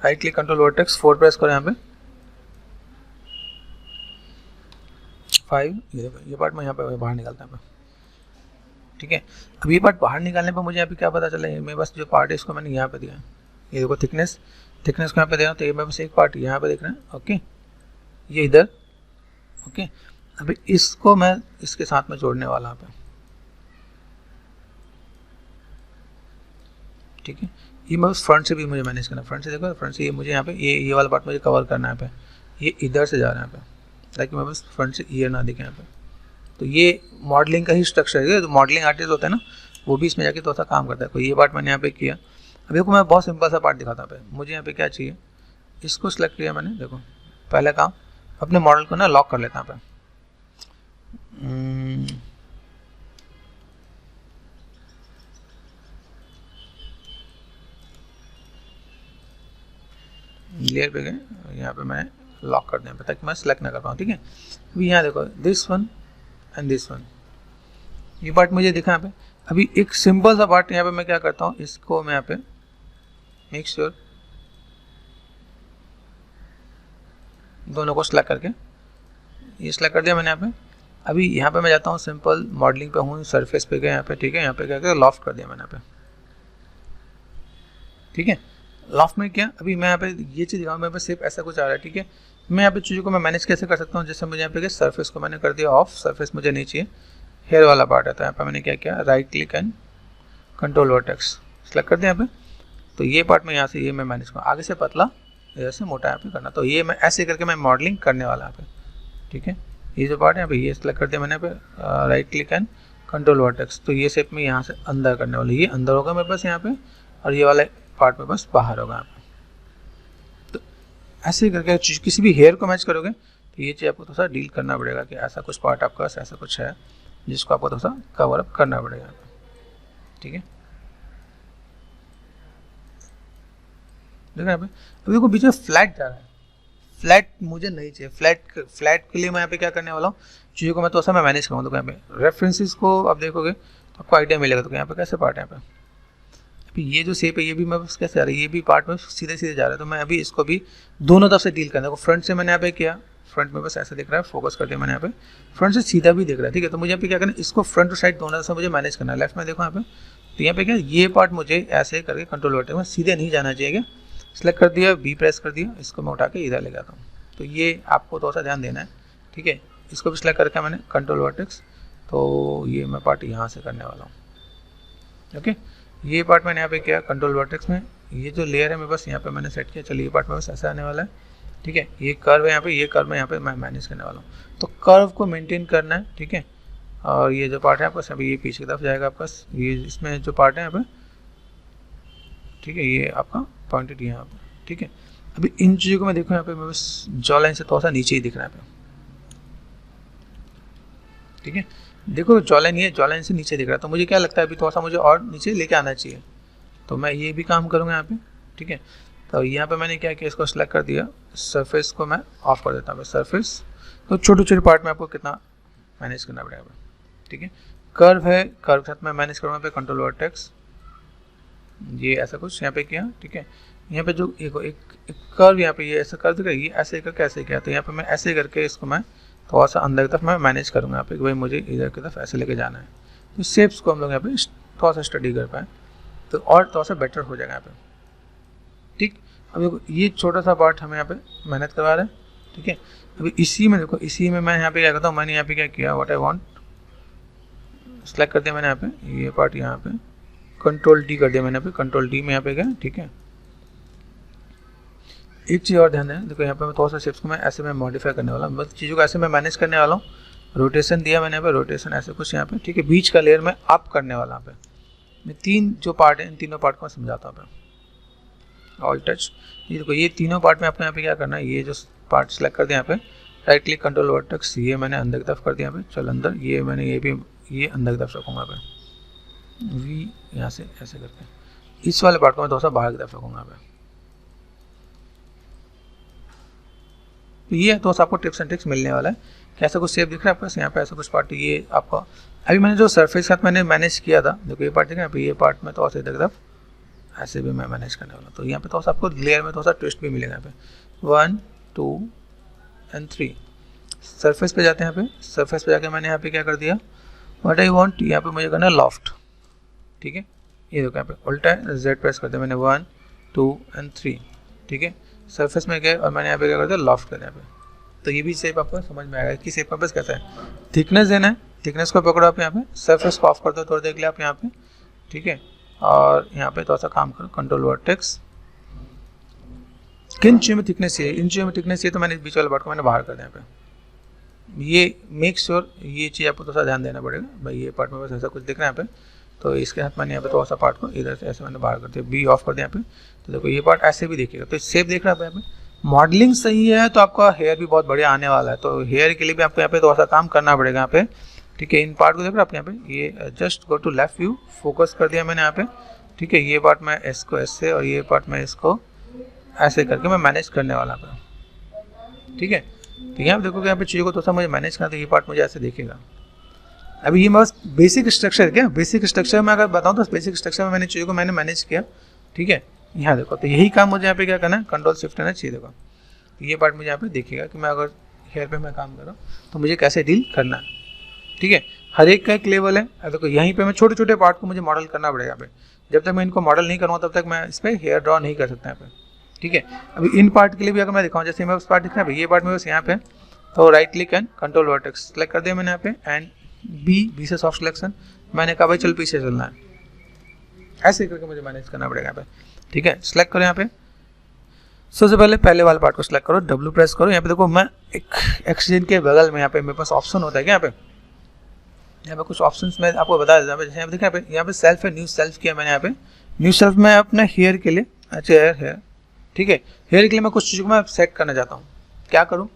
right click control vertex 4 press करो यहाँ पे 5, ये पार्ट में यहाँ पे बाहर निकालता है, ठीक है। अब ये पार्ट बाहर निकालने पर मुझे यहाँ पे क्या पता चला, मैं बस जो पार्ट है इसको मैंने यहाँ पे दिया, ये देखो थिकनेस को यहाँ पे दे रहा हूँ। तो ये मैं बस एक पार्ट यहाँ पे देख रहा है, ओके, ये इधर, ओके। अभी इसको मैं इसके साथ में जोड़ने वाला पे, ठीक है। ये मैं उस फ्रंट से भी मुझे मैनेज करना है, फ्रंट से देखो, फ्रंट से ये मुझे यहाँ पे ये वाला पार्ट मुझे कवर करना है पे, ये इधर से जा रहा है यहाँ पे, ताकि मैं बस फ्रंट से ईयर ना दिखे यहाँ पे। तो ये मॉडलिंग का ही स्ट्रक्चर है, तो मॉडलिंग आर्टिस्ट होता है ना, वो भी इसमें जाके थोड़ा सा काम करता है। तो ये पार्ट मैंने यहाँ पे किया। अब देखो मैं बहुत सिंपल सा पार्ट दिखाता हूँ। मुझे यहाँ पे क्या चाहिए, इसको सिलेक्ट किया मैंने, देखो पहला काम अपने मॉडल को ना लॉक कर लेता हूँ। लेयर पे गए, यहाँ पे मैं लॉक कर दें ताकि मैं सिलेक्ट ना कर पाऊँ, ठीक है। अभी यहाँ देखो this one and this one, ये पार्ट मुझे दिखा यहाँ पे। अभी एक सिंपल सा पार्ट यहाँ पे मैं क्या करता हूँ, इसको मैं यहाँ पे मेक श्योर दोनों को सिलेक्ट करके ये सिलेक्ट कर दिया मैंने यहाँ पे। अभी यहाँ पे मैं जाता हूँ सिंपल मॉडलिंग पे हूँ, सरफेस पे गया यहाँ पे, ठीक है। यहाँ पे क्या कर लॉफ्ट कर दिया मैंने यहाँ पे, ठीक है। लॉफ्ट में क्या, अभी मैं यहाँ पे ये चीज़ दिखाऊँ, मेरे पास सिर्फ ऐसा कुछ आ रहा है, ठीक है। मैं यहाँ पे चीज़ों को मैं मैनेज कैसे कर सकता हूँ, जैसे मुझे यहाँ पे सरफेस को मैंने कर दिया ऑफ, सरफेस मुझे नहीं चाहिए, हेयर वाला पार्ट है, तो यहाँ पे मैंने क्या किया, right click and control vertex select कर दिया यहाँ पे। तो ये पार्ट में यहाँ से ये मैं मैनेज करूँ, आगे से पतला इधर से मोटा यहाँ पे करना, तो ये मैं ऐसे करके मैं मॉडलिंग करने वाला यहाँ पे, ठीक है। ये जो पार्ट है यहाँ पे ये सेलेक्ट कर दिया मैंने यहाँ पे, right click and control vertex, तो ये शेप में यहाँ से अंदर करने वाला, ये अंदर होगा मेरे पास यहाँ पे, और ये वाला पार्ट में बस बाहर होगा यहाँ पे। तो ऐसे ही करके किसी भी हेयर को मैच करोगे तो ये चीज़ आपको थोड़ा सा डील करना पड़ेगा कि ऐसा कुछ पार्ट आपका ऐसा कुछ है जिसको आपको थोड़ा सा कवर अप करना पड़ेगा यहाँ पे, ठीक है। देखो यहाँ पे अभी देखो बीच में फ्लैट जा रहा है, फ्लैट मुझे नहीं चाहिए, फ्लैट के लिए मैं यहाँ पे क्या करने वाला हूँ, चीज़ों को मैं थोड़ा सा मैं मैनेज करूँगा। तो यहाँ पे रेफरेंसेस को आप देखोगे तो आपको आइडिया मिलेगा। तो यहाँ पे कैसे पार्ट है यहाँ पे, अभी ये जो शेप है ये भी मैं बस कैसे आ रहा है, ये भी पार्ट में सीधे सीधे जा रहा है, तो मैं अभी इसको भी दोनों तरफ से डील करना है। फ्रंट से मैंने यहाँ पे किया, फ्रंट में बस ऐसा दिख रहा है, फोकस कर दिया मैंने यहाँ पे, फ्रंट से सीधा भी दिख रहा है, ठीक है। तो मुझे यहाँ पे क्या करना है, इसको फ्रंट और साइड दोनों तरफ से मुझे मैनेज करना है। लेफ्ट में देखो यहाँ पे, तो यहाँ पे क्या ये पार्ट मुझे ऐसे करके कंट्रोल वर्टेक्स में सीधे नहीं जाना चाहिए, क्या सेलेक्ट कर दिया, बी प्रेस कर दिया, इसको मैं उठा के इधर ले जाता हूँ। तो ये आपको थोड़ा सा ध्यान देना है, ठीक है। इसको भी सिलेक्ट करके मैंने कंट्रोल वर्टेक्स, तो ये मैं पार्ट यहाँ से करने वाला हूँ, ओके। ये पार्ट मैंने यहाँ पे किया कंट्रोल वर्टेक्स में, ये जो लेयर है मैं बस यहाँ पे मैंने सेट किया, चलिए ये पार्ट में बस ऐसा आने वाला है, ठीक है। ये कर्व है यहाँ पे, ये कर्व मैं यहाँ पे मैं मैनेज करने वाला हूँ। तो कर्व को मेंटेन करना है, ठीक है। और ये जो पार्ट है आपका अभी ये पीछे की तरफ जाएगा आपका, ये इसमें जो पार्ट है यहाँ पे, ठीक है, ये आपका पॉइंटेड यहाँ पे, ठीक है। अभी इन चीज़ों को मैं देखूँ यहाँ पे, मैं बस जॉ लाइन से थोड़ा सा नीचे ही दिख रहा है यहाँ पे, ठीक है। देखो जॉ लाइन, ये जॉ लाइन से नीचे दिख रहा है, तो मुझे क्या लगता है अभी थोड़ा सा मुझे और नीचे लेके आना चाहिए, तो मैं ये भी काम करूँगा यहाँ पे, ठीक है। तो यहाँ पे मैंने क्या किया, इसको सेलेक्ट कर दिया, सरफेस को मैं ऑफ कर देता हूँ, सरफेस। तो छोटे छोटे पार्ट में आपको कितना मैनेज करना पड़ेगा, ठीक है। कर्व है, कर्व के साथ मैं मैनेज करूँगा पे कंट्रोल वर्टेक्स, ये ऐसा कुछ यहाँ पे किया, ठीक है। यहाँ पे जो एक कर्व यहाँ पे ये ऐसा कर्व दिख रहा है, ये ऐसे करके ऐसे किया, तो यहाँ पे मैं ऐसे करके इसको मैं थोड़ा सा अंदर की तरफ मैं मैनेज करूँगा यहाँ पे कि भाई मुझे इधर की तरफ ऐसे लेके जाना है। तो शेप्स को हम लोग यहाँ पे थोड़ा सा स्टडी कर पाए तो और थोड़ा सा बेटर हो जाएगा यहाँ पे, ठीक। अब देखो ये छोटा सा पार्ट हमें यहाँ पे मेहनत करवा रहे हैं, ठीक है। अभी इसी में देखो, इसी में मैं यहाँ पे क्या करता हूँ, मैंने यहाँ पे क्या किया, व्हाट आई वांट सेलेक्ट कर दिया मैंने यहाँ पे, ये पार्ट यहाँ पे कंट्रोल डी कर दिया मैंने यहाँ पे, कंट्रोल डी में यहाँ पे गया, ठीक है। एक चीज़ और ध्यान दें, देखो यहाँ पे मैं थोड़ा सा शेप्स को मैं ऐसे मैं मॉडिफाई करने वाला हूँ, बस चीज़ों को ऐसे मैं मैनेज करने वाला हूँ। रोटेशन दिया मैंने यहाँ पे, रोटेशन ऐसे कुछ यहाँ पे, ठीक है। बीच का लेयर मैं अप करने वाला यहाँ पे, मैं तीन जो पार्ट है इन तीनों पार्ट को मैं समझाता हूँ पे। ऑल टच, ये देखो ये तीनों पार्ट में आपको यहाँ पे क्या करना है, ये जो पार्ट सेलेक्ट कर दिया यहाँ पे, राइट क्लिक कंट्रोल वर्टेक्स, ये मैंने अंदर की तरफ कर दिया यहाँ पे, चल अंदर, ये मैंने ये भी ये अंदर की तरफ रखूँगा यहाँ पे, वी यहाँ से ऐसे करके, इस वाले पार्ट को मैं थोड़ा सा बाहर की तरफ रखूँगा यहाँ पे। तो ये तो आपको टिप्स एंड ट्रिक्स मिलने वाला है कि ऐसा कुछ शेप दिख रहा है आपको यहाँ पे, ऐसा कुछ पार्ट, ये आपका अभी मैंने जो सरफेस के साथ मैंने मैनेज किया था, देखो ये पार्ट दिख रहा है, ये पार्ट में तो इधर की तरफ ऐसे भी मैं मैनेज करने वाला। तो यहाँ पे थोड़ा सा आपको लेयर में थोड़ा सा ट्विस्ट भी मिलेगा यहाँ पे, 1 2 एंड 3। सरफेस पे जाते हैं, यहाँ पे सरफेस पे जाके मैंने यहाँ पे क्या कर दिया, व्हाट आई वांट, यहाँ पे मुझे करना है लॉफ्ट, ठीक है। ये देखो यहाँ पे उल्टा है, जेड प्रेस कर दिया मैंने, 1 2 एंड 3, ठीक है। सरफेस में गए और मैंने यहाँ पे क्या कर दिया, लॉफ्ट कर दिया यहाँ पे। तो ये भी शेप आपको समझ में आएगा कि शेप का बस कैसा है, थिकनेस देना है, थिकनेस को पकड़ो आप यहाँ पे, सरफेस को ऑफ कर दो थोड़ी देर के लिए आप यहाँ पे, ठीक है। और यहाँ पे थोड़ा सा काम करो, कंट्रोल वर्टेक्स, किन चीज़ों में थिकनेस चाहिए, इन चीज़ों में थिकनेस चाहिए, तो मैंने बीच वाले पार्ट को मैंने बाहर कर दिया यहाँ पे। ये मेक श्योर ये चीज़ आपको थोड़ा सा ध्यान देना पड़ेगा, भाई ये पार्ट में बस ऐसा कुछ दिख रहा है यहाँ पे, तो इसके साथ मैंने यहाँ पे थोड़ा सा पार्ट को इधर से ऐसे मैंने बाहर कर दिया, बी ऑफ कर दिया यहाँ पे। तो देखो ये पार्ट ऐसे भी देखिएगा, तो शेप देख रहा है यहाँ पे, मॉडलिंग सही है तो आपका हेयर भी बहुत बढ़िया आने वाला है। तो हेयर के लिए भी आपको यहाँ पे थोड़ा सा काम करना पड़ेगा यहाँ पे, ठीक है। इन पार्ट को देख रहे हैं आप यहाँ पे, ये just go to left view, focus कर दिया मैंने यहाँ पे, ठीक है। ये पार्ट मैं इसको ऐसे और ये पार्ट मैं इसको ऐसे करके मैं मैनेज करने वाला था, ठीक है। तो यहाँ पे देखोगे यहाँ पे चीज़ों को थोड़ा सा मुझे मैनेज करना, तो ये पार्ट मुझे ऐसे देखेगा, अभी ये बस बेसिक स्ट्रक्चर क्या, बेसिक स्ट्रक्चर में अगर बताऊँ तो बेसिक स्ट्रक्चर में मैंने चीज़ों को मैंने मैनेज किया, ठीक है। यहाँ देखो, तो यही काम मुझे यहाँ पे क्या करना है, कंट्रोल शिफ्ट रहना चाहिए। देखो तो ये पार्ट मुझे यहाँ पे देखिएगा कि मैं अगर हेयर पे मैं काम कर रहा हूँ तो मुझे कैसे डील करना है, ठीक है। हर एक का एक लेवल है। देखो यहीं पे मैं छोटे छोटे पार्ट को मुझे मॉडल करना पड़ेगा। यहाँ पे जब तक मैं इनको मॉडल नहीं करूँगा तब तक मैं इस पर हेयर ड्रॉ नहीं कर सकता यहाँ पे, ठीक है। अभी इन पार्ट के लिए भी अगर मैं दिखाऊँ, जैसे मैं उस पार्ट दिखना है, ये पार्ट में बस यहाँ पे तो right click and control vertex select कर दिया मैंने यहाँ पे, एंड बी से सॉफ्ट सिलेक्शन, मैंने कहा भाई चल पीछे चलना है, ऐसे करके मुझे मैनेज करना पड़ेगा यहाँ पे, ठीक है। सेलेक्ट करो यहाँ पे, सबसे पहले वाले पार्ट को सिलेक्ट करो, डब्ल्यू प्रेस करो। यहाँ पे देखो मैं एक एक्सचेंज के बगल में यहाँ पे मेरे पास ऑप्शन होता है क्या, यहाँ पे कुछ ऑप्शंस मैं आपको बता देता हूँ। जैसे यहाँ पे देखिए यहाँ पे सेल्फ है, न्यू सेल्फ किया मैंने यहाँ पे, न्यू सेल्फ में अपने हेयर के लिए, अच्छा हेयर, ठीक है। हेयर के लिए मैं कुछ चीज़ों को मैं सेट करना चाहता हूँ, क्या करूँ,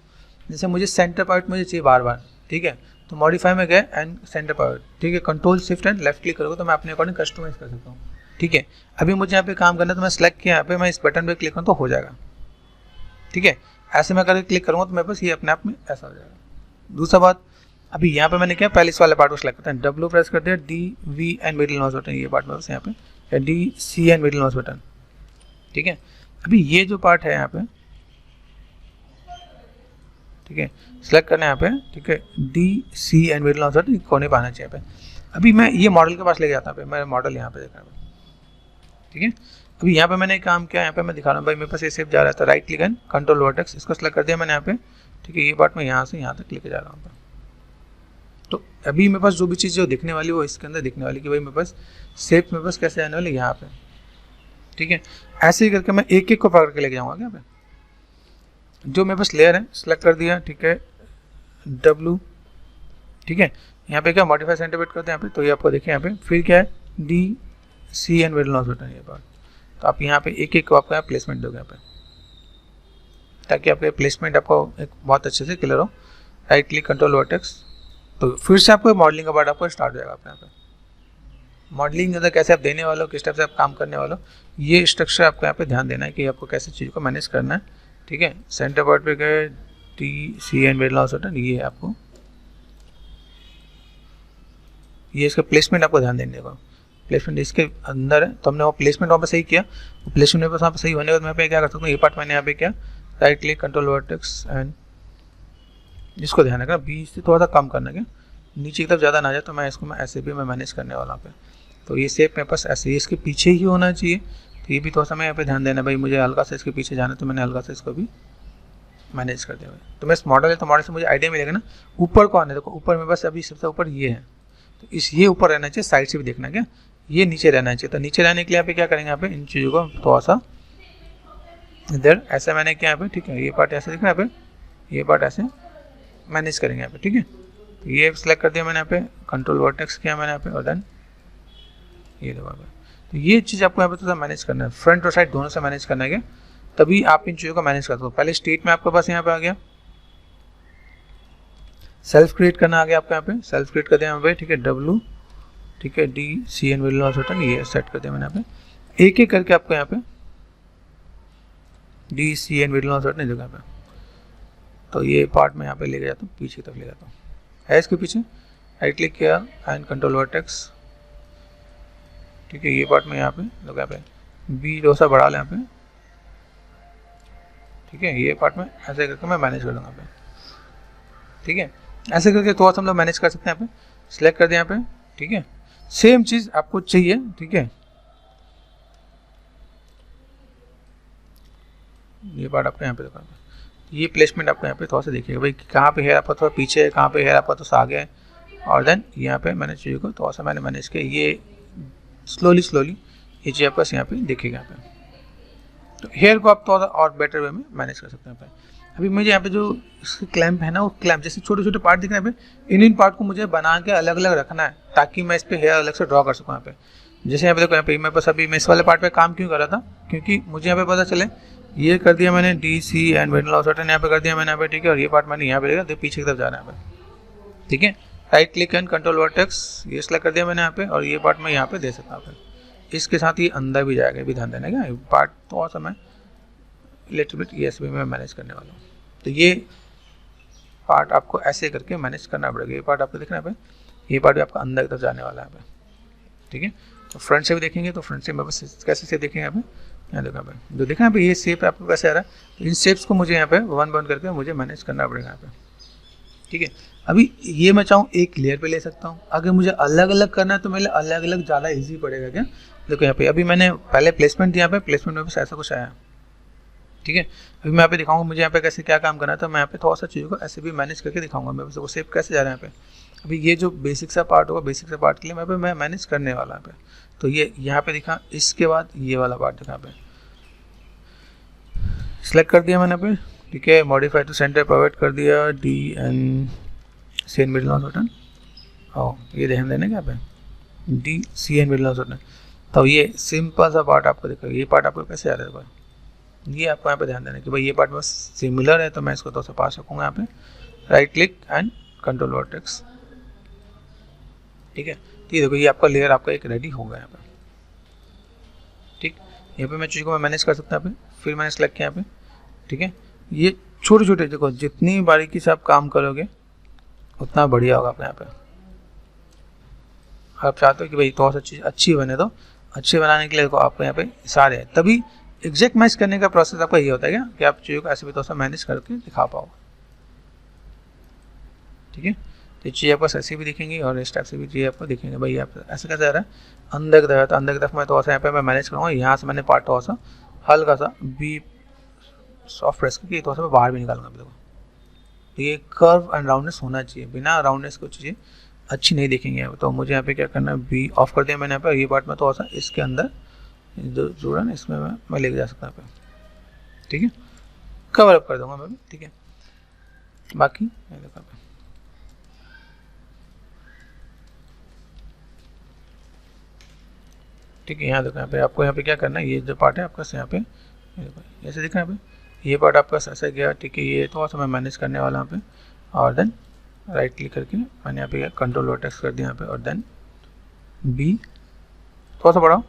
जैसे मुझे सेंटर पॉइंट मुझे चाहिए बार बार, ठीक है। तो मॉडिफाई में गए एंड सेंटर पॉइंट, ठीक है, control shift and left click करोगे तो मैं अपने अकॉर्डिंग कस्टमाइज कर सकता हूँ, ठीक है। अभी मुझे यहाँ पे काम करना है तो मैं सेलेक्ट किया यहाँ पे, मैं इस बटन पे क्लिक करूँ तो हो जाएगा, ठीक है। ऐसे मैं करके क्लिक करूँगा तो मेरे पास ये अपने आप में ऐसा हो जाएगा। दूसरा बात, अभी यहाँ पे मैंने क्या पहले इस वाले पार्ट को सिलेक्ट करते हैं, डब्ल्यू प्रेस कर दिया, D V and middle mouse button, ये पार्ट में बस यहाँ पे, या D C and middle mouse button, ठीक है। अभी ये जो पार्ट है यहाँ पे, ठीक है, सेलेक्ट करना है यहाँ पे, ठीक है, D C and middle mouse button कोने पे आना चाहिए यहाँ पे। अभी मैं ये मॉडल के पास लेके जाता हूँ, मैं मॉडल यहाँ पे देखा है, ठीक है। अभी यहाँ पे मैंने एक काम किया, यहाँ पे मैं दिखा रहा हूँ भाई, मेरे पास ये शेप जा रहा था, right click and control vertex, इसको सेलेक्ट कर दिया मैंने यहाँ पे, ठीक है। ये पार्ट में यहाँ से यहाँ तक लेके जा रहा हूँ। तो अभी मेरे पास जो भी चीज़ जो दिखने वाली वो इसके अंदर दिखने वाली कि भाई मेरे पास शेप मेरे पास कैसे आने वाली यहाँ पे, ठीक है। ऐसे ही करके मैं एक एक को पकड़ के लेके जाऊँगा यहाँ पे। जो मेरे पास लेयर है सेलेक्ट कर दिया, ठीक है, डब्लू, ठीक है। यहाँ पे क्या मॉडिफाई सेंटर वेट करते हैं यहाँ पे, तो ये आपको देखिए यहाँ पे, फिर क्या है D C and middle mouse button, ये पार्ट। तो आप यहाँ पे एक एक को आपको यहाँ प्लेसमेंट दोगे यहाँ पे, ताकि आपके प्लेसमेंट आपको एक बहुत अच्छे से क्लियर हो। राइट क्लिक कंट्रोल वर्टेक्स, तो फिर से आपको मॉडलिंग का पार्ट आपको स्टार्ट हो जाएगा अपने यहाँ पे। मॉडलिंग अंदर कैसे आप देने वाले हो, किस टाइप से आप काम करने वाले हो, ये स्ट्रक्चर आपको यहाँ पे ध्यान देना है कि आपको कैसे चीज़ को मैनेज करना है, ठीक है। सेंटर पार्ट पे गए, T C and middle mouse button, ये आपको ये इसका प्लेसमेंट आपको ध्यान देने का, प्लेसमेंट इसके अंदर है, तो हमने वो प्लेसमेंट वहाँ पे सही किया, वो प्लेसमेंट मेरे पास वहाँ पे सही होने के बाद मैं पे क्या कर सकता हूँ, ये पार्ट मैंने यहाँ पे क्या right click control vertex and इसको ध्यान रखना, बीच से थोड़ा सा कम करना, क्या नीचे की तरफ ज़्यादा ना जाए, तो मैं इसको मैं ऐसे भी मैं मैनेज करने वाला पे। तो ये शेप मेरे पास ऐसे ही इसके पीछे ही होना चाहिए, तो ये भी थोड़ा सा मैं यहाँ पे ध्यान देना भाई, मुझे हल्का सा इसके पीछे जाना है, तो मैंने हल्का सा इसको भी मैनेज कर दिया भाई। तो मैं इस मॉडल है तो मॉडल से मुझे आइडिया मिलेगा ना ऊपर को आने, देखो ऊपर मेरे पास अभी सबसे ऊपर ये है, तो ये ऊपर रहना चाहिए, साइड से भी देखना क्या ये नीचे रहना चाहिए। तो नीचे रहने के लिए यहाँ पे क्या करेंगे, यहाँ पे इन चीज़ों को थोड़ा सा इधर ऐसा मैंने किया यहाँ पे, ठीक है। ये पार्ट ऐसे दिखना यहाँ पे, ये पार्ट ऐसे मैनेज करेंगे यहाँ पे, ठीक है। तो ये सिलेक्ट कर दिया मैंने यहाँ पे, कंट्रोल वर्टेक्स किया मैंने यहाँ पे, और देन ये दबा पे। तो ये चीज़ आपको यहाँ पे थोड़ा मैनेज करना है, फ्रंट और साइड दोनों से मैनेज करना है, तभी आप इन चीज़ों को मैनेज कर दो। पहले स्टेट में आपके पास यहाँ पे आ गया, सेल्फ क्रिएट करना आ गया आपको यहाँ पे, सेल्फ क्रिएट कर दिया यहाँ पे, ठीक है, डब्लू, ठीक है, D C and middle mouse button, ये सेट कर दिया मैंने यहाँ पे। एक एक करके आपको यहाँ पे D C and middle mouse button जगह पे, तो ये पार्ट में यहाँ पे लेके जाता हूँ, पीछे की तरफ ले जाता हूँ, है इसके पीछे, राइट क्लिक किया एंड कंट्रोल वर्टेक्स, ठीक है। ये पार्ट में यहाँ पे लोग यहाँ पे बी डोसा बढ़ा लें यहाँ पे, ठीक है। ये पार्ट में ऐसे करके मैं मैनेज कर दूँगा यहाँ पे, ठीक है। ऐसे करके थोड़ा सा हम लोग मैनेज कर सकते हैं। यहाँ पे सिलेक्ट कर दिया यहाँ पे, ठीक है। सेम चीज़ आपको चाहिए, ठीक है। ये पार्ट आपको यहाँ पे देखा, ये प्लेसमेंट आपको यहाँ पे थोड़ा सा देखिएगा भाई, कहाँ पे हेयर आपका थोड़ा पीछे है, कहाँ पे हेयर आपका तो आगे है, और देन यहाँ पे मैंने चीज़ों को थोड़ा सा मैंने मैनेज किया, ये स्लोली ये चीज़ आपको यहाँ पे देखिएगा यहाँ पे। तो हेयर को आप थोड़ा सा और बेटर वे में मैनेज कर सकते हैं यहाँ पे। अभी मुझे यहाँ पे जो इसकी क्लैंप है ना, वो क्लैंप जैसे छोटे छोटे पार्ट दिख रहे हैं यहाँ पे, इन पार्ट को मुझे बना के अलग अलग रखना है, ताकि मैं इस पर हेयर अलग से ड्रॉ कर सकूँ यहाँ पे। जैसे यहाँ पे देखो, यहाँ पे मेरे पास अभी मैं इस वाले पार्ट पे काम क्यों कर रहा था, क्योंकि मुझे यहाँ पे पता चले ये कर दिया मैंने D C and middle mouse button यहाँ पे कर दिया मैंने यहाँ पे, ठीक है। और ये पार्ट मैंने यहाँ पे लेगा, तो पीछे की तरफ जा रहा है यहाँ पे, ठीक है। Right click and control vertex, ये सेलेक्ट कर दिया मैंने यहाँ पे, और ये पार्ट मैं यहाँ पे दे सकता हूँ। इसके साथ ये अंदर भी जाएगा, भी ध्यान देना क्या, पार्ट थोड़ा सा मैं लिटिल बिट ये भी मैं मैनेज करने वाला हूँ। तो ये पार्ट आपको ऐसे करके मैनेज करना पड़ेगा। ये पार्ट आपको दिखना है, ये पार्ट भी आपका अंदर की तरफ जाने वाला है यहाँ पे, ठीक है। तो फ्रंट से भी देखेंगे तो फ्रंट से बस कैसे शेप देखेंगे यहाँ पे, यहाँ देखो यहाँ पे जो देखा यहाँ पे ये शेप आपको कैसे आ रहा है। तो इन शेप्स को मुझे यहाँ पे वन वन करके मुझे मैनेज करना पड़ेगा यहाँ पे, ठीक है। अभी ये मैं चाहूँ एक लेयर पे ले सकता हूँ, अगर मुझे अलग अलग करना है तो मेरे अलग अलग ज़्यादा ईजी पड़ेगा क्या। देखो यहाँ पे अभी मैंने पहले प्लेसमेंट दिया, यहाँ पे प्लेसमेंट में बस ऐसा कुछ आया, ठीक है। अभी मैं यहाँ पे दिखाऊंगा मुझे यहाँ पे कैसे क्या काम करना है, तो मैं यहाँ पे थोड़ा सा चीज़ों को ऐसे भी मैनेज करके दिखाऊंगा मैं वो शेप कैसे जा रहा है यहाँ पे। अभी ये जो बेसिक सा पार्ट होगा, बेसिक सा पार्ट के लिए मैं मैनेज करने वाला यहाँ पे। तो ये यहाँ पे दिखा, इसके बाद ये वाला पार्ट दिखा पे सिलेक्ट कर दिया मैंने पे, ठीक है। मॉडिफाई टू सेंटर प्रोवाइड कर दिया, D and C and middle not button, और ये ध्यान देने क्या पे D C and middle not button. तो ये सिंपल सा पार्ट आपको देखो, ये पार्ट आपको कैसे आ रहा है भाई, ये आपको यहाँ पे ध्यान देना कि भाई ये पार्ट बस सिमिलर है, तो मैं इसको तो से पास रखूँगा यहाँ पे, right click and control vertex, ठीक है। तो ये देखो ये आपका लेयर आपका एक रेडी हो गया यहाँ पे, ठीक। यहाँ पे मैं चीज़ों को मैं मैनेज कर सकता हूँ यहाँ पे, फिर मैंने सेलेक्ट किया यहाँ पे, ठीक है। ये छोटे छोटे देखो जितनी बारीकी से आप काम करोगे उतना बढ़िया होगा आपका यहाँ पे। आप चाहते हो कि भाई थोड़ा सा चीज़ अच्छी बने, तो अच्छी बनाने के लिए देखो आपको यहाँ पे सारे हैं, तभी एग्जैक्ट मैच करने का प्रोसेस आपका ये होता है क्या कि आप चीज़ों को ऐसे भी थोड़ा सा मैनेज करके दिखा पाओ, ठीक है। तो ये चीज़ आपको ऐसे भी दिखेंगी और इस टाइप से भी चीज़ आपको दिखेंगे। भाई आप ऐसे कैसे आ रहा है अंदर की तरफ, तो अंदर की तरफ मैं थोड़ा सा यहाँ पे मैं मैनेज करूँगा। यहाँ से मैंने पार्ट थोड़ा सा हल्का सा बी सॉफ्ट प्रेस करके थोड़ा सा बाहर भी निकालूंगा। देखो तो ये कर्व एंड राउंडनेस होना चाहिए, बिना राउंडनेस को चीज़ें अच्छी नहीं दिखेंगे। तो मुझे यहाँ पे क्या करना है, बी ऑफ कर दिया मैंने यहाँ पे। ये पार्ट में थोड़ा सा इसके अंदर जो जुड़ा ना इसमें मैं लेके जा सकता हूँ यहाँ पे, ठीक है। कवर अप कर दूंगा मैं भी, ठीक है। बाकी देखो पे ठीक है, यहाँ देखो यहाँ पे आपको यहाँ पे क्या करना है, ये जो पार्ट है आपका यहाँ पे ऐसे दिख रहा है यहाँ पे, ये पार्ट आपका ऐसे गया, ठीक है। ये थोड़ा सा मैं मैनेज करने वाला यहाँ पे, और देन राइट क्लिक करके मैंने यहाँ पे कंट्रोल वर्टेक्स कर दिया यहाँ पे, और देन बी थोड़ा सा बढ़ाओ,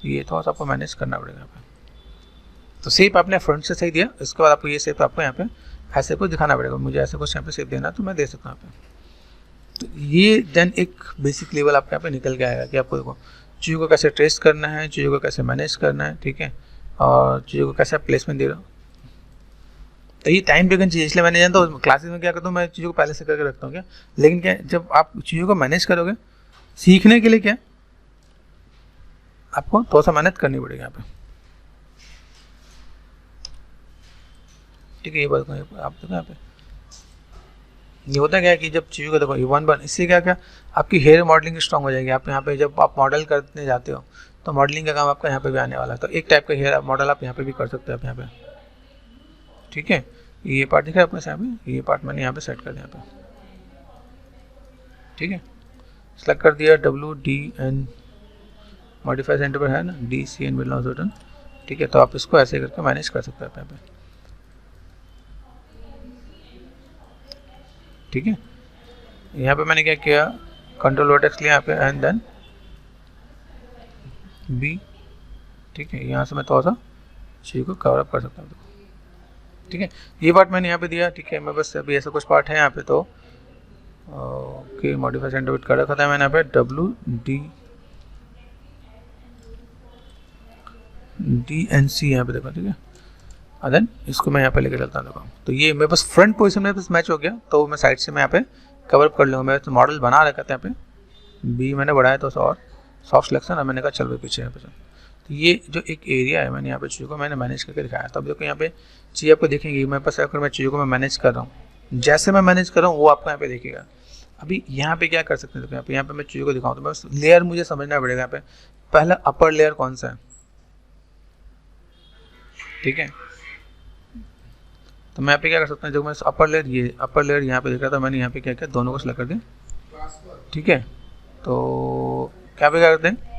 ये थोड़ा सा आपको मैनेज करना पड़ेगा यहाँ पे। तो शेप आपने फ्रंट से सही दिया, इसके बाद आपको ये शेप आपको यहाँ पे ऐसे कुछ दिखाना पड़ेगा। मुझे ऐसे कुछ यहाँ पे शेप देना तो मैं दे सकता हूँ यहाँ पे। तो ये देन एक बेसिक लेवल आपके यहाँ पे निकल के आएगा कि आपको देखो चीज़ों को कैसे ट्रेस करना है, चीज़ों को कैसे मैनेज करना है, ठीक है, और चीज़ों को कैसे आप प्लेसमेंट दे रहे हो। तो ये टाइम टेकन चीज़, इसलिए मैंने जानता हूँ क्लासेस में क्या करता हूँ, मैं चीज़ों को पहले से करके रखता हूँ क्या। लेकिन क्या जब आप चीज़ों को मैनेज करोगे, सीखने के लिए क्या आपको थोड़ा सा मेहनत करनी पड़ेगी यहाँ पे, ठीक है। ये बात आप देखो यहाँ पे ये होता क्या है कि जब चीज़ों को देखो ये वन इससे क्या क्या आपकी हेयर मॉडलिंग स्ट्रांग हो जाएगी। आप यहाँ पे जब आप मॉडल करने जाते हो तो मॉडलिंग का काम आपका यहाँ पे भी आने वाला है। तो एक टाइप का हेयर मॉडल आप यहाँ पे भी कर सकते हो आप यहाँ पे, ठीक है। ये पार्ट दिख रहा है आपको यहाँ पे, ये पार्ट मैंने यहाँ पे सेट कर दिया यहाँ पे, ठीक है। सेलेक्ट कर दिया WDN मॉडिफाई सेंटर पर है ना, DCN मिडल नॉट बटन, ठीक है। तो आप इसको ऐसे करके मैनेज कर सकते हैं यहाँ पे, ठीक है। यहाँ पे मैंने क्या किया, कंट्रोल वर्टेक्स लिया यहाँ पे एंड देन बी, ठीक है। यहाँ से मैं थोड़ा सा चीज़ को कवर अप कर सकता हूँ, ठीक है। ये पार्ट मैंने यहाँ पे दिया, ठीक है। मैं बस अभी ऐसा कुछ पार्ट है यहाँ पे, तो ओके मॉडिफाई सेंटर कर रखा था मैंने यहाँ पे WDNC यहाँ पे देखो, ठीक है। और देन इसको मैं यहाँ पे लेकर चलता हूँ। तो ये मैं बस फ्रंट पोजीशन में बस मैच हो गया, तो मैं साइड से मैं यहाँ पे कवर अप कर लूँगा। मैं तो मॉडल बना रखा था यहाँ पे, बी मैंने बढ़ाया तो और सॉफ्ट सिलेक्शन, और मैंने कहा चल भाई पीछे यहाँ पे। तो ये जो एक एरिया है मैंने यहाँ पे चीज़ों को मैंने मैनेज करके दिखाया। तो अब देखो यहाँ पे चीज़ आपको देखेंगे, मैं पास अगर मैं चीज़ों को मैं मैनेज कर रहा हूँ, जैसे मैं मैनेज कर रहा हूँ वो आपको यहाँ पे देखेगा। अभी यहाँ पे क्या कर सकते हैं, देखो यहाँ पे मैं चीज़ों को दिखाऊँ तो बस लेयर मुझे समझना पड़ेगा यहाँ पे पहला अपर लेयर कौन सा है, ठीक है। तो मैं यहाँ पे क्या कर सकता हूँ, जो मैं अपर लेयर ये अपर लेयर यहाँ पे देख रहा था, मैंने यहाँ पे क्या किया दोनों को सेलेक्ट कर दिया, ठीक है। तो क्या पे क्या करते हैं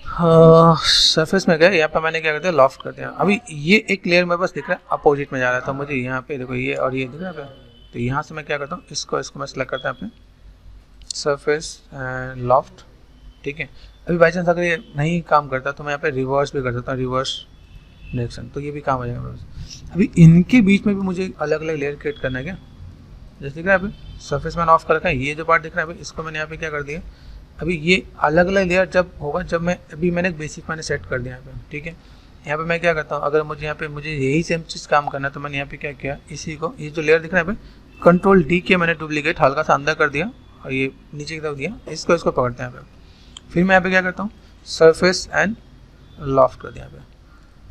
सरफेस में गए, यहाँ पे मैंने क्या करते हैं लॉफ्ट कर दिया। अभी ये एक लेयर में बस दिख रहा है अपोजिट में जा रहा था मुझे, यहाँ पे देखो ये और ये दिख रहा है। तो यहाँ से मैं क्या करता हूँ, इसको मैं सेलेक्ट करता हूँ यहाँ पे सरफेस एंड लॉफ्ट, ठीक है। अभी बाई चांस अगर ये नहीं काम करता तो मैं यहाँ पे रिवर्स भी कर सकता हूँ, रिवर्स डायरेक्शन, तो ये भी काम हो जाएगा। अभी इनके बीच में भी मुझे अलग अलग लेयर क्रिएट करना है क्या, जैसे दिख रहा है सरफेस मैंने ऑफ कर रखा है। ये जो पार्ट दिख रहा है अभी इसको मैंने यहाँ पे क्या कर दिया, अभी ये अलग अलग लेयर जब होगा, जब मैं अभी मैंने बेसिक मैंने सेट कर दिया यहाँ पे, ठीक है। यहाँ पे मैं क्या करता हूँ, अगर मुझे यहाँ पे मुझे यही सेम चीज़ काम करना है तो मैंने यहाँ पे क्या किया, इसी को, ये जो लेयर दिख रहा है यहाँ पे कंट्रोल डी के मैंने डुप्लीकेट हल्का सा अंदर कर दिया और ये नीचे की तरफ दिया, इसको पकड़ते हैं यहाँ पे। फिर मैं यहाँ पे क्या करता हूँ, सरफेस एंड लॉफ्ट कर दिया यहाँ पे,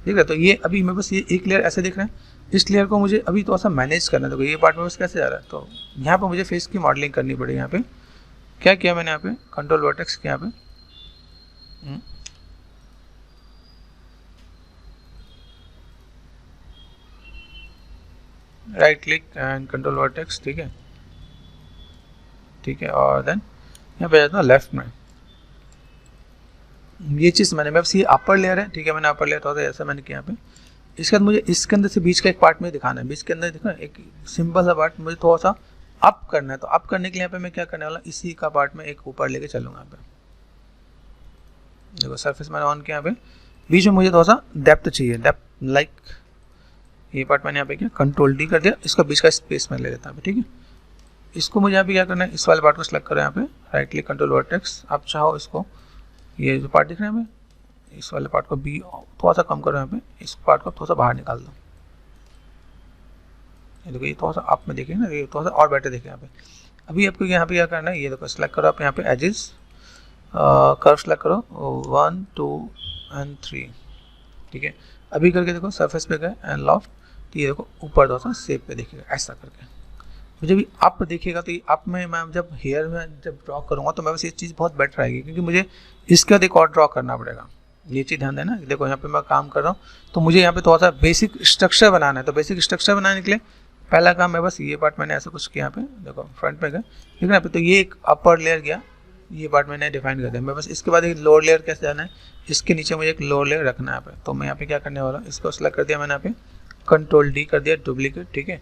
ठीक है। तो ये अभी मेरे पास ये एक लेयर ऐसे दिख रहा है, इस लेयर को मुझे अभी थोड़ा सा मैनेज करना है। तो ये पार्ट में बस कैसे जा रहा है, तो यहाँ पे मुझे फेस की मॉडलिंग करनी पड़ेगी। यहाँ पे क्या किया मैंने, यहाँ पे कंट्रोल वर्टेक्स किया, यहाँ पे right click and control vertex, ठीक है, ठीक है। और देन यहाँ पे जाता हूँ लेफ्ट में, ये चीज़ मैंने बस ये अपर लेयर है, ठीक है, मैंने अपर लेयर तो ऐसा मैंने किया यहाँ पे। इसके बाद मुझे इसके अंदर से बीच का एक पार्ट में दिखाना है, बीच के अंदर देखो एक सिंपल सा पार्ट मुझे थोड़ा सा अप करना है। तो अप करने के लिए यहाँ पे मैं क्या करने वाला, इसी का पार्ट में एक ऊपर लेके चलूँगा। यहाँ पे देखो सरफेस मैंने ऑन किया, यहाँ पे बीच में मुझे थोड़ा सा डेप्थ चाहिए, डेप्थ लाइक ये पार्ट मैंने यहाँ पे क्या कंट्रोल डी कर दिया, इसका बीच का स्पेस मैं ले लेता हूँ, ठीक है। इसको मुझे यहाँ पे क्या करना है, इस वाले पार्ट को सिलेक्ट करो, यहाँ पे राइट क्लिक कंट्रोल वर्टेक्स। आप चाहो इसको, ये जो पार्ट दिख रहा है यहाँ पे, इस वाले पार्ट को भी थोड़ा सा कम करो, यहाँ पे इस पार्ट को थोड़ा सा बाहर निकाल दो। ये देखो ये थोड़ा सा आप में देखिए ना, ये थोड़ा सा और बेटर देखें यहाँ पे। अभी आपको यहाँ पे क्या करना है, ये देखो सिलेक्ट करो आप यहाँ पे एजेस, कर्व सिलेक्ट करो 1 2 एंड 3, ठीक है। अभी करके देखो सरफेस पे गए एंड लॉफ्ट, तो ये देखो ऊपर थोड़ा सा शेप पे देखिएगा ऐसा करके। मुझे भी अप देखिएगा तो अप में मैं जब हेयर में जब ड्रॉ करूँगा तो मैं बस ये चीज़ बहुत बेटर आएगी, क्योंकि मुझे इसके बाद एक और ड्रॉ करना पड़ेगा। ये चीज़ ध्यान देना। देखो यहाँ पे मैं काम कर रहा हूँ तो मुझे यहाँ पे थोड़ा सा बेसिक स्ट्रक्चर बनाना है। तो बेसिक स्ट्रक्चर बनाने के लिए पहला काम है बस ये पार्ट मैंने ऐसा कुछ किया, यहाँ पे देखो फ्रंट में गए, ठीक है। यहाँ पे तो ये एक अपर लेयर गया, ये पार्ट मैंने डिफाइन कर दिया। मैं बस इसके बाद एक लोअर लेयर कैसे जाना है, इसके नीचे मुझे एक लोअर लेयर रखना है यहाँ पे। तो मैं यहाँ पे क्या करने वाला, इसको सेलेक्ट कर दिया मैंने, यहाँ पे कंट्रोल डी कर दिया डुप्लीकेट, ठीक है।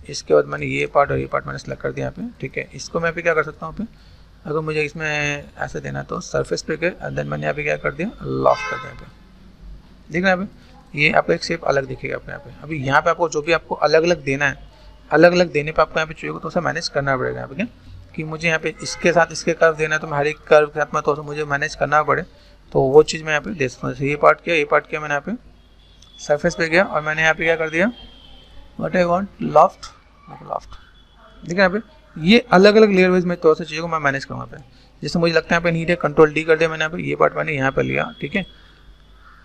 इसके बाद मैंने ये पार्ट और ये पार्ट मैंने सेलेक्ट कर दिया यहाँ पे, ठीक है। इसको मैं यहाँ पे क्या कर सकता हूँ, यहाँ पे अगर मुझे इसमें ऐसे देना है तो सरफेस पे गए एंड देन मैंने यहाँ पे क्या कर दिया, लॉफ्ट कर दिया यहाँ पे। देख रहे हैं यहाँ पे ये आपको एक शेप अलग दिखेगा आपको यहाँ पे। अभी यहाँ पे आपको जो भी आपको अलग अलग देना है, अलग अलग देने पे आपको यहाँ पे चाहिए तो उसे मैनेज करना पड़ेगा यहाँ पे, क्या कि मुझे यहाँ पे इसके साथ इसके कर्व देना है तो मैं हर एक कर्व के साथ में तो मुझे मैनेज करना पड़े, तो वो चीज़ मैं यहाँ पे दे सकता हूँ। ये पार्ट किया, ये पार्ट किया मैंने, यहाँ पे सरफेस पे गया और मैंने यहाँ पे क्या कर दिया, what I want loft, loft. देखिए यहाँ पे ये अलग अलग लेयर वाइज में थोड़ा सा चीज़ों को मैं मैनेज करूँगा पे। जैसे मुझे लगता है यहाँ पे नीट है, कंट्रोल डी कर दिया मैंने, यहाँ पे ये पार्ट मैंने यहाँ पे लिया, ठीक है।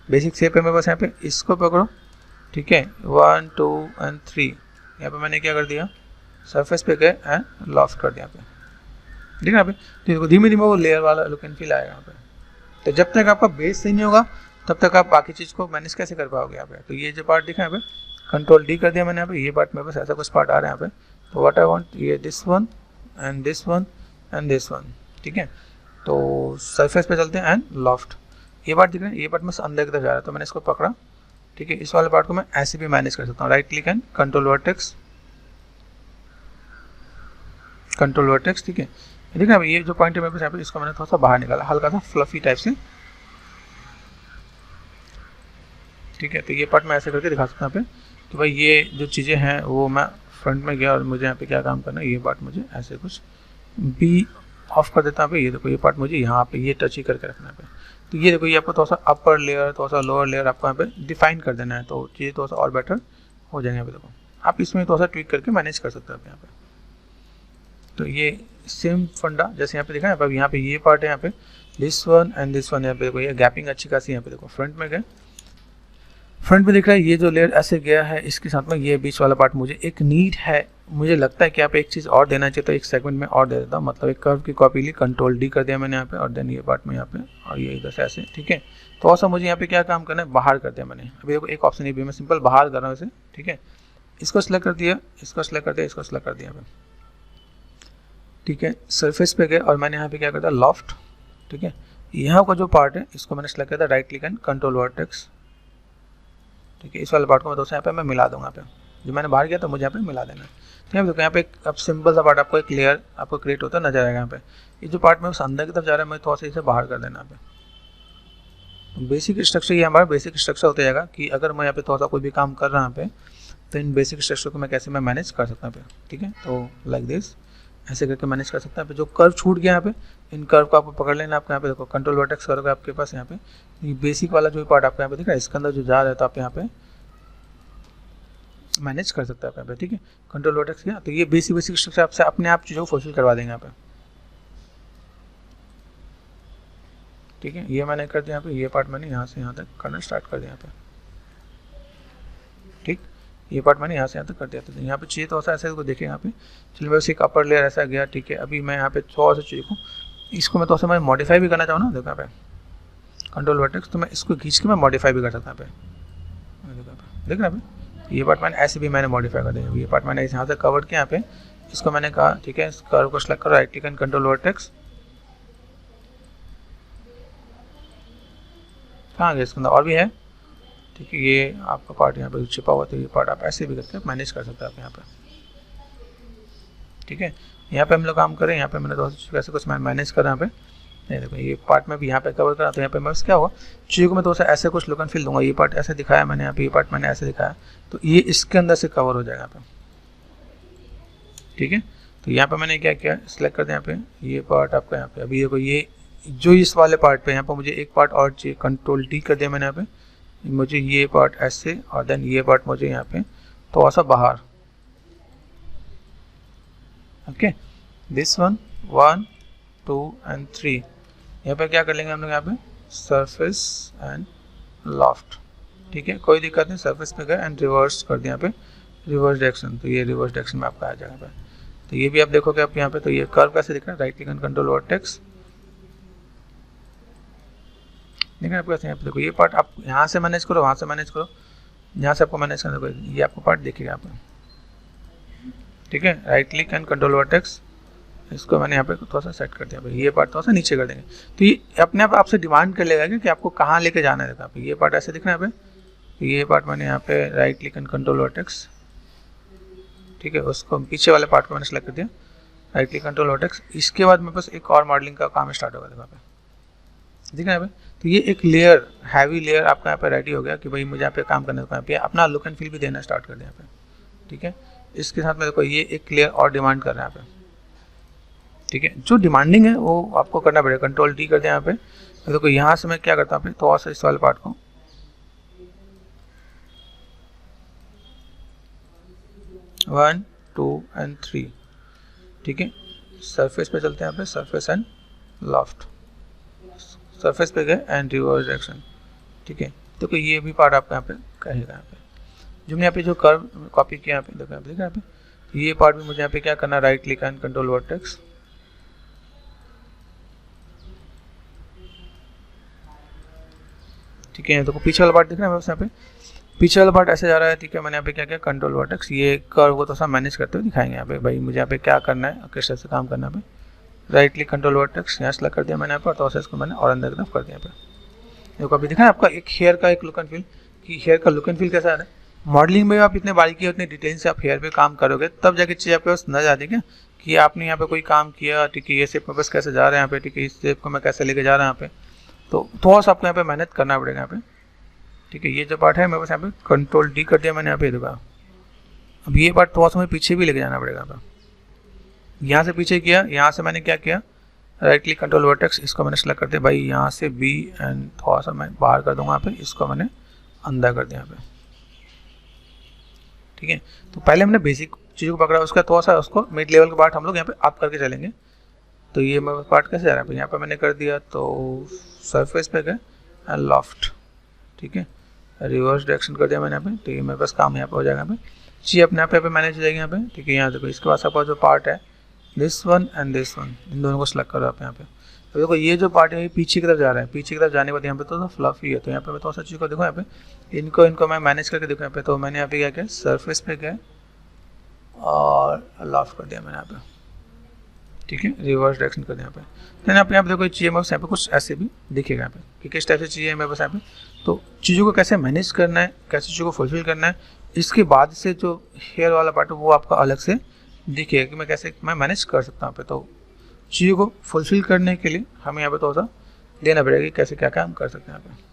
बेसिक शेप है मेरे पास, यहाँ पे इसको पकड़ो, ठीक है, 1 2 एंड 3। यहाँ पे मैंने क्या कर दिया, सरफेस पे गए एंड लॉफ्ट कर दिया यहाँ पे, ठीक है। यहाँ पे तो धीमे धीमे वो लेयर वाला लुक एंड फील आएगा यहाँ पे। तो जब तक आपका बेस सही नहीं होगा तब तक आप बाकी चीज़ को मैनेज कैसे कर पाओगे यहाँ पे। तो ये जो पार्ट दिखा यहाँ पे कंट्रोल डी कर दिया मैंने, यहाँ पे ये पार्ट मेरे पास ऐसा कुछ पार्ट आ रहा है यहाँ पे। तो व्हाट आई वांट, ये this one and this one and this one, ठीक है। तो सरफेस पे चलते हैं एंड लॉफ्ट। ये पार्ट दिख रहा है, ये पार्ट में अंदर की तरफ जा रहा है तो मैंने इसको पकड़ा, ठीक है। इस वाले पार्ट को मैं ऐसे भी मैनेज कर सकता हूँ, right click and control vertex, control vertex, ठीक है। देखिए ना ये जो पॉइंट है मेरे पास यहाँ पे, इसको मैंने थोड़ा सा बाहर निकाला हल्का सा फ्लफी टाइप से, ठीक है। तो ये पार्ट मैं ऐसे करके दिखा सकता हूँ यहाँ पे कि भाई ये जो चीज़ें हैं वो मैं फ्रंट में गया और मुझे यहाँ पे क्या काम करना है, ये पार्ट मुझे ऐसे कुछ बी ऑफ कर देता हूँ पे। ये देखो ये पार्ट मुझे यहाँ पे ये टच ही करके रखना है पे। तो ये देखो ये आपको थोड़ा सा अपर लेयर थोड़ा सा लोअर लेयर आपको यहाँ पे डिफाइन कर देना है, तो चीज़ें थोड़ा सा और बेटर हो जाएंगे। यहाँ पे देखो आप इसमें थोड़ा सा ट्विक करके मैनेज कर सकते हो आप यहाँ पे। तो ये सेम फंडा जैसे यहाँ पे देखा है, यहाँ पे ये पार्ट है, यहाँ पे this one and this one, यहाँ पे देखो ये गैपिंग अच्छी खासी यहाँ पे देखो फ्रंट में गए, फ्रंट में दिख रहा है ये जो लेयर ऐसे गया है, इसके साथ में ये बीच वाला पार्ट मुझे एक नीड है, मुझे लगता है कि यहाँ पे एक चीज़ और देना चाहिए, तो एक सेगमेंट में और दे देता हूँ। मतलब एक कर्व की कॉपी ली, कंट्रोल डी कर दिया मैंने यहाँ पे और देन ये पार्ट में यहाँ पे और ये इधर से ऐसे, ठीक है। तो ऐसा मुझे यहाँ पे क्या काम करना है, बाहर कर दिया मैंने। अभी देखो एक ऑप्शन ये भी मैं सिंपल बाहर कर रहा हूँ इसे, ठीक है। इसको सेलेक्ट कर दिया, इसको सेलेक्ट कर दिया, इसको सेलेक्ट कर दिया, ठीक है। सरफेस पे गए और मैंने यहाँ पे क्या कर दिया, लॉफ्ट, ठीक है। यहाँ का जो पार्ट है इसको मैंने सेलेक्ट कर दिया, right click and control vertex, ठीक है। इस वाले पार्ट को मैं दोस्तों यहाँ पे मैं मिला दूंगा, यहाँ पे जो मैंने बाहर किया तो मुझे यहाँ पे मिला देना है, ठीक है। देखो यहाँ पे अब सिंपल सा पार्ट आपको एक लेयर आपको क्रिएट होता नजर आएगा यहाँ पे। ये जो पार्ट में उस अंदर की तरफ जा रहा है मैं थोड़ा सा इसे बाहर कर देना यहाँ पे। बेसिक स्ट्रक्चर ये हमारा बेसिक स्ट्रक्चर होता जाएगा कि अगर मैं यहाँ पे थोड़ा सा कोई भी काम कर रहा हूँ यहाँ पे तो इन बेसिक स्ट्रक्चर को मैं कैसे मैं मैनेज कर सकता हूँ, ठीक है। तो लाइक दिस ऐसे करके मैनेज कर सकते हैं। यहाँ पे जो कर्व छूट गया यहाँ पे, इन कर्व को आपको पकड़ लेना। आपको यहाँ पे देखो कंट्रोल वर्टेक्स कर्व है आपके पास। यहाँ पे ये बेसिक वाला जो पार्ट आपको यहाँ पे दिख रहा है, इसके अंदर जो जा रहा है तो आप यहाँ पे मैनेज कर सकते हैं आप यहाँ पे, ठीक है। कंट्रोल वर्टेक्स किया तो ये बेसिक स्ट्रक्चर आपसे अपने आप चीज़ों को फुलफिल करवा देंगे यहाँ पे, ठीक है। ये मैंने कर दिया यहाँ पे, ये पार्ट मैंने यहाँ से यहाँ तक करना स्टार्ट कर दिया यहाँ पे, ठीक। ये पार्ट मैंने यहाँ से यहाँ तक कर दिया था। यहाँ पे चाहिए तो ऐसा को देखें यहाँ पे, चलिए बस एक अपर लेयर ऐसा गया, ठीक है। अभी मैं यहाँ पे थोड़ा सा चीज़ को इसको मैं थोड़ा सा मैं मॉडिफाई भी करना चाहूँ ना, देखो यहाँ पे कंट्रोल वर्टेक्स, तो मैं इसको खींच के मैं मॉडिफाई भी कर सकता हूँ यहाँ पे, देख रहे हैं। ये पार्ट मैंने ऐसे भी मैंने मॉडिफाई कर दिया। ये पार्ट मैंने यहाँ से कवर किया यहाँ पे, इसको मैंने कहा ठीक है, इस कर्व को सेलेक्ट करो, right click and control vertex, कहाँ गया इसके अंदर और भी है, ठीक है। ये आपका पार्ट यहाँ पे छिपा हुआ, तो ये पार्ट आप ऐसे भी करके मैनेज कर सकते हैं आप यहाँ पे, ठीक है। यहाँ पे हम लोग काम करें, यहाँ पे मैंने थोड़ा ऐसे कुछ मैनेज करा यहाँ पे, नहीं देखो ये पार्ट में भी यहाँ पे कवर करा, तो यहाँ पे बस क्या होगा, चीज़ों को मैं थोड़ा सा ऐसे कुछ लुक एंड फील दूंगा। ये पार्ट ऐसे दिखाया मैंने यहाँ पे, ये पार्ट मैंने ऐसे दिखाया, तो ये इसके अंदर से कवर हो जाएगा यहाँ पे, ठीक है। तो यहाँ पे मैंने क्या किया, सिलेक्ट कर दिया यहाँ पे, ये पार्ट आपका यहाँ पे, अभी देखो ये जो इस वाले पार्ट पे यहाँ पर मुझे एक पार्ट और चाहिए, कंट्रोल डी कर दिया मैंने यहाँ पे, मुझे ये पार्ट ऐसे और देन ये पार्ट मुझे यहाँ पे थोड़ा सा बाहर, ओके। दिस 1 1 2 एंड 3, यहाँ पे क्या कर लेंगे हम लोग, यहाँ पे सरफेस एंड लॉफ्ट, ठीक है, कोई दिक्कत नहीं। सरफेस पे गए एंड रिवर्स कर दिया यहाँ पे, रिवर्स डायरेक्शन, तो ये रिवर्स डायरेक्शन में आपका आ जाएगा यहाँ पे। तो ये भी आप देखोगे आप यहाँ पे, तो ये कर्व कैसे दिख रहा है, right click and control vertex, देख रहे हैं आपके पास। यहाँ पे देखो ये पार्ट आप यहाँ से मैनेज करो, वहाँ से मैनेज करो, यहाँ से आपको मैनेज करना, देखो ये आपको पार्ट दिखेगा यहाँ पे, ठीक है। Right click and control vertex, इसको मैंने यहाँ पे थोड़ा सा सेट कर दिया भाई, ये पार्ट थोड़ा सा नीचे कर देंगे, तो ये अपने आप आपसे डिमांड कर लेगा कि आपको कहाँ लेके जाना है। देखो आप ये पार्ट ऐसे दिख रहा है यहाँ पे, ये पार्ट मैंने यहाँ पे right click and control vertex, ठीक है, उसको पीछे वाले पार्ट को मैंने सेलेक्ट कर दिया, राइट क्लिक कंट्रोल वर्टेक्स। इसके बाद मेरे पास एक और मॉडलिंग का काम स्टार्ट होगा, देखो यहाँ पे दिख रहा है यहाँ पे। तो ये एक लेयर, हैवी लेयर आपका यहाँ पे रेडी हो गया कि भाई मुझे यहाँ पे काम करने को, यहाँ पे अपना लुक एंड फील भी देना स्टार्ट कर दिया यहाँ पे, ठीक है। इसके साथ में देखो ये एक लेयर और डिमांड कर रहा है यहाँ पे, ठीक है। जो डिमांडिंग है वो आपको करना पड़ेगा, कंट्रोल डी कर दिया यहाँ पे। तो देखो यहाँ से मैं क्या करता हूँ, थोड़ा सा इस वाले पार्ट को 1 2 एंड 3, ठीक है। सरफेस पे चलते हैं यहाँ पे, सरफेस एंड लॉफ्ट, सरफेस पे गए एंड रिवर्स डायरेक्शन, ठीक है। देखो ये भी पार्ट आपका यहाँ पे कहेगा, यहाँ पे जो मैंने यहाँ पे जो कर्व कॉपी किया यहाँ पे, देखो यहाँ पे, यहाँ पे ये पार्ट भी मुझे यहाँ पे क्या करना, right click and control vertex, ठीक है। देखो पीछे वाला पार्ट दिख रहा है बस यहाँ पे, पीछे वाला पार्ट ऐसे जा रहा है, ठीक है। मैंने यहाँ पे क्या किया, कंट्रोल वर्टेक्स, ये कर्व को तो सब मैनेज करते हुए दिखाएंगे यहाँ पे, भाई मुझे यहाँ पे क्या करना है, किस तरह से काम करना है। राइट क्लिक कंट्रोल वर्टेक्स यहाँ सेलेक्ट कर दिया मैंने यहाँ पर, तो इसको मैंने और अंदर की तरफ कर दिया यहाँ पे। देखो अभी दिखा है आपका एक हेयर का एक लुक एंड फील, कि हेयर का लुक एंड फील कैसा आ रहा है। मॉडलिंग में आप इतने बारीकी उतने डिटेल से आप हेयर पे काम करोगे तब जाके चीज़ आपके पास नजर आती है कि आपने यहाँ पे कोई काम किया, ठीक है। ये शेप में बस कैसे जा रहे हैं यहाँ पे, ठीक है, इस शेप को मैं कैसे लेके जा रहा हूँ यहाँ पे, तो थोड़ा सा आपको यहाँ पे मेहनत करना पड़ेगा यहाँ पे, ठीक है। ये जो पार्ट है मेरे पास यहाँ पे कंट्रोल डी कर दिया मैंने यहाँ पे, देखा अब ये पार्ट थोड़ा सा मुझे पीछे भी लेके जाना पड़ेगा यहाँ पे। यहाँ से पीछे किया, यहाँ से मैंने क्या किया, राइट क्लिक कंट्रोल वर्टेक्स, इसको मैंने सेलेक्ट कर दिया भाई, यहाँ से बी एंड थोड़ा सा मैं बाहर कर दूंगा यहाँ पे, इसको मैंने अंदर कर दिया यहाँ पे, ठीक है। तो पहले हमने बेसिक चीज़ों को पकड़ा, उसका थोड़ा सा उसको मिड लेवल के पार्ट हम लोग यहाँ पे अप करके चलेंगे। तो ये मेरे पार्ट कैसे जा रहा है, यहाँ पे मैंने कर दिया, तो सरफेस पे गए एंड लॉफ्ट, ठीक है, रिवर्स डायरेक्शन कर दिया मैंने यहाँ पे, तो ये मेरे पास काम यहाँ पे हो जाएगा यहाँ पे, चीज़ अपने आप पे मैनेज हो जाएगी यहाँ पे, ठीक है। यहाँ देखो इसके बाद आपका जो पार्ट है this one and this one, इन दोनों को सेलेक्ट करो आप यहाँ पे। तो देखो ये जो पार्ट है ये पीछे की तरफ जा रहा है, पीछे की तरफ जाने के बाद यहाँ पे तो फ्लफी है, तो यहाँ पे मैं थोड़ा सा चीज़ को देखो यहाँ पे, इनको मैं मैनेज करके देखो यहाँ पे। तो मैंने यहाँ पे क्या किया, सरफेस पे गए और लॉफ्ट कर दिया मैंने यहाँ पे, ठीक है, रिवर्स डायरेक्शन कर दिया यहाँ पे। देन आप यहाँ पे देखो चीज़ें मेरे यहाँ पे कुछ ऐसे भी दिखेगा यहाँ पे कि किस टाइप से चीज़ें मेरे पास यहाँ पे। तो चीज़ों को कैसे मैनेज करना है, कैसे चीज़ों को फुलफिल करना है, इसके बाद से जो हेयर वाला पार्ट है वो आपका अलग से दिखेगा कि मैं कैसे मैं मैनेज कर सकता हूँ यहाँ पे। तो चीज़ों को फुलफिल करने के लिए हमें यहाँ पे थोड़ा सा देना पड़ेगा कि कैसे क्या काम कर सकते हैं यहाँ पे।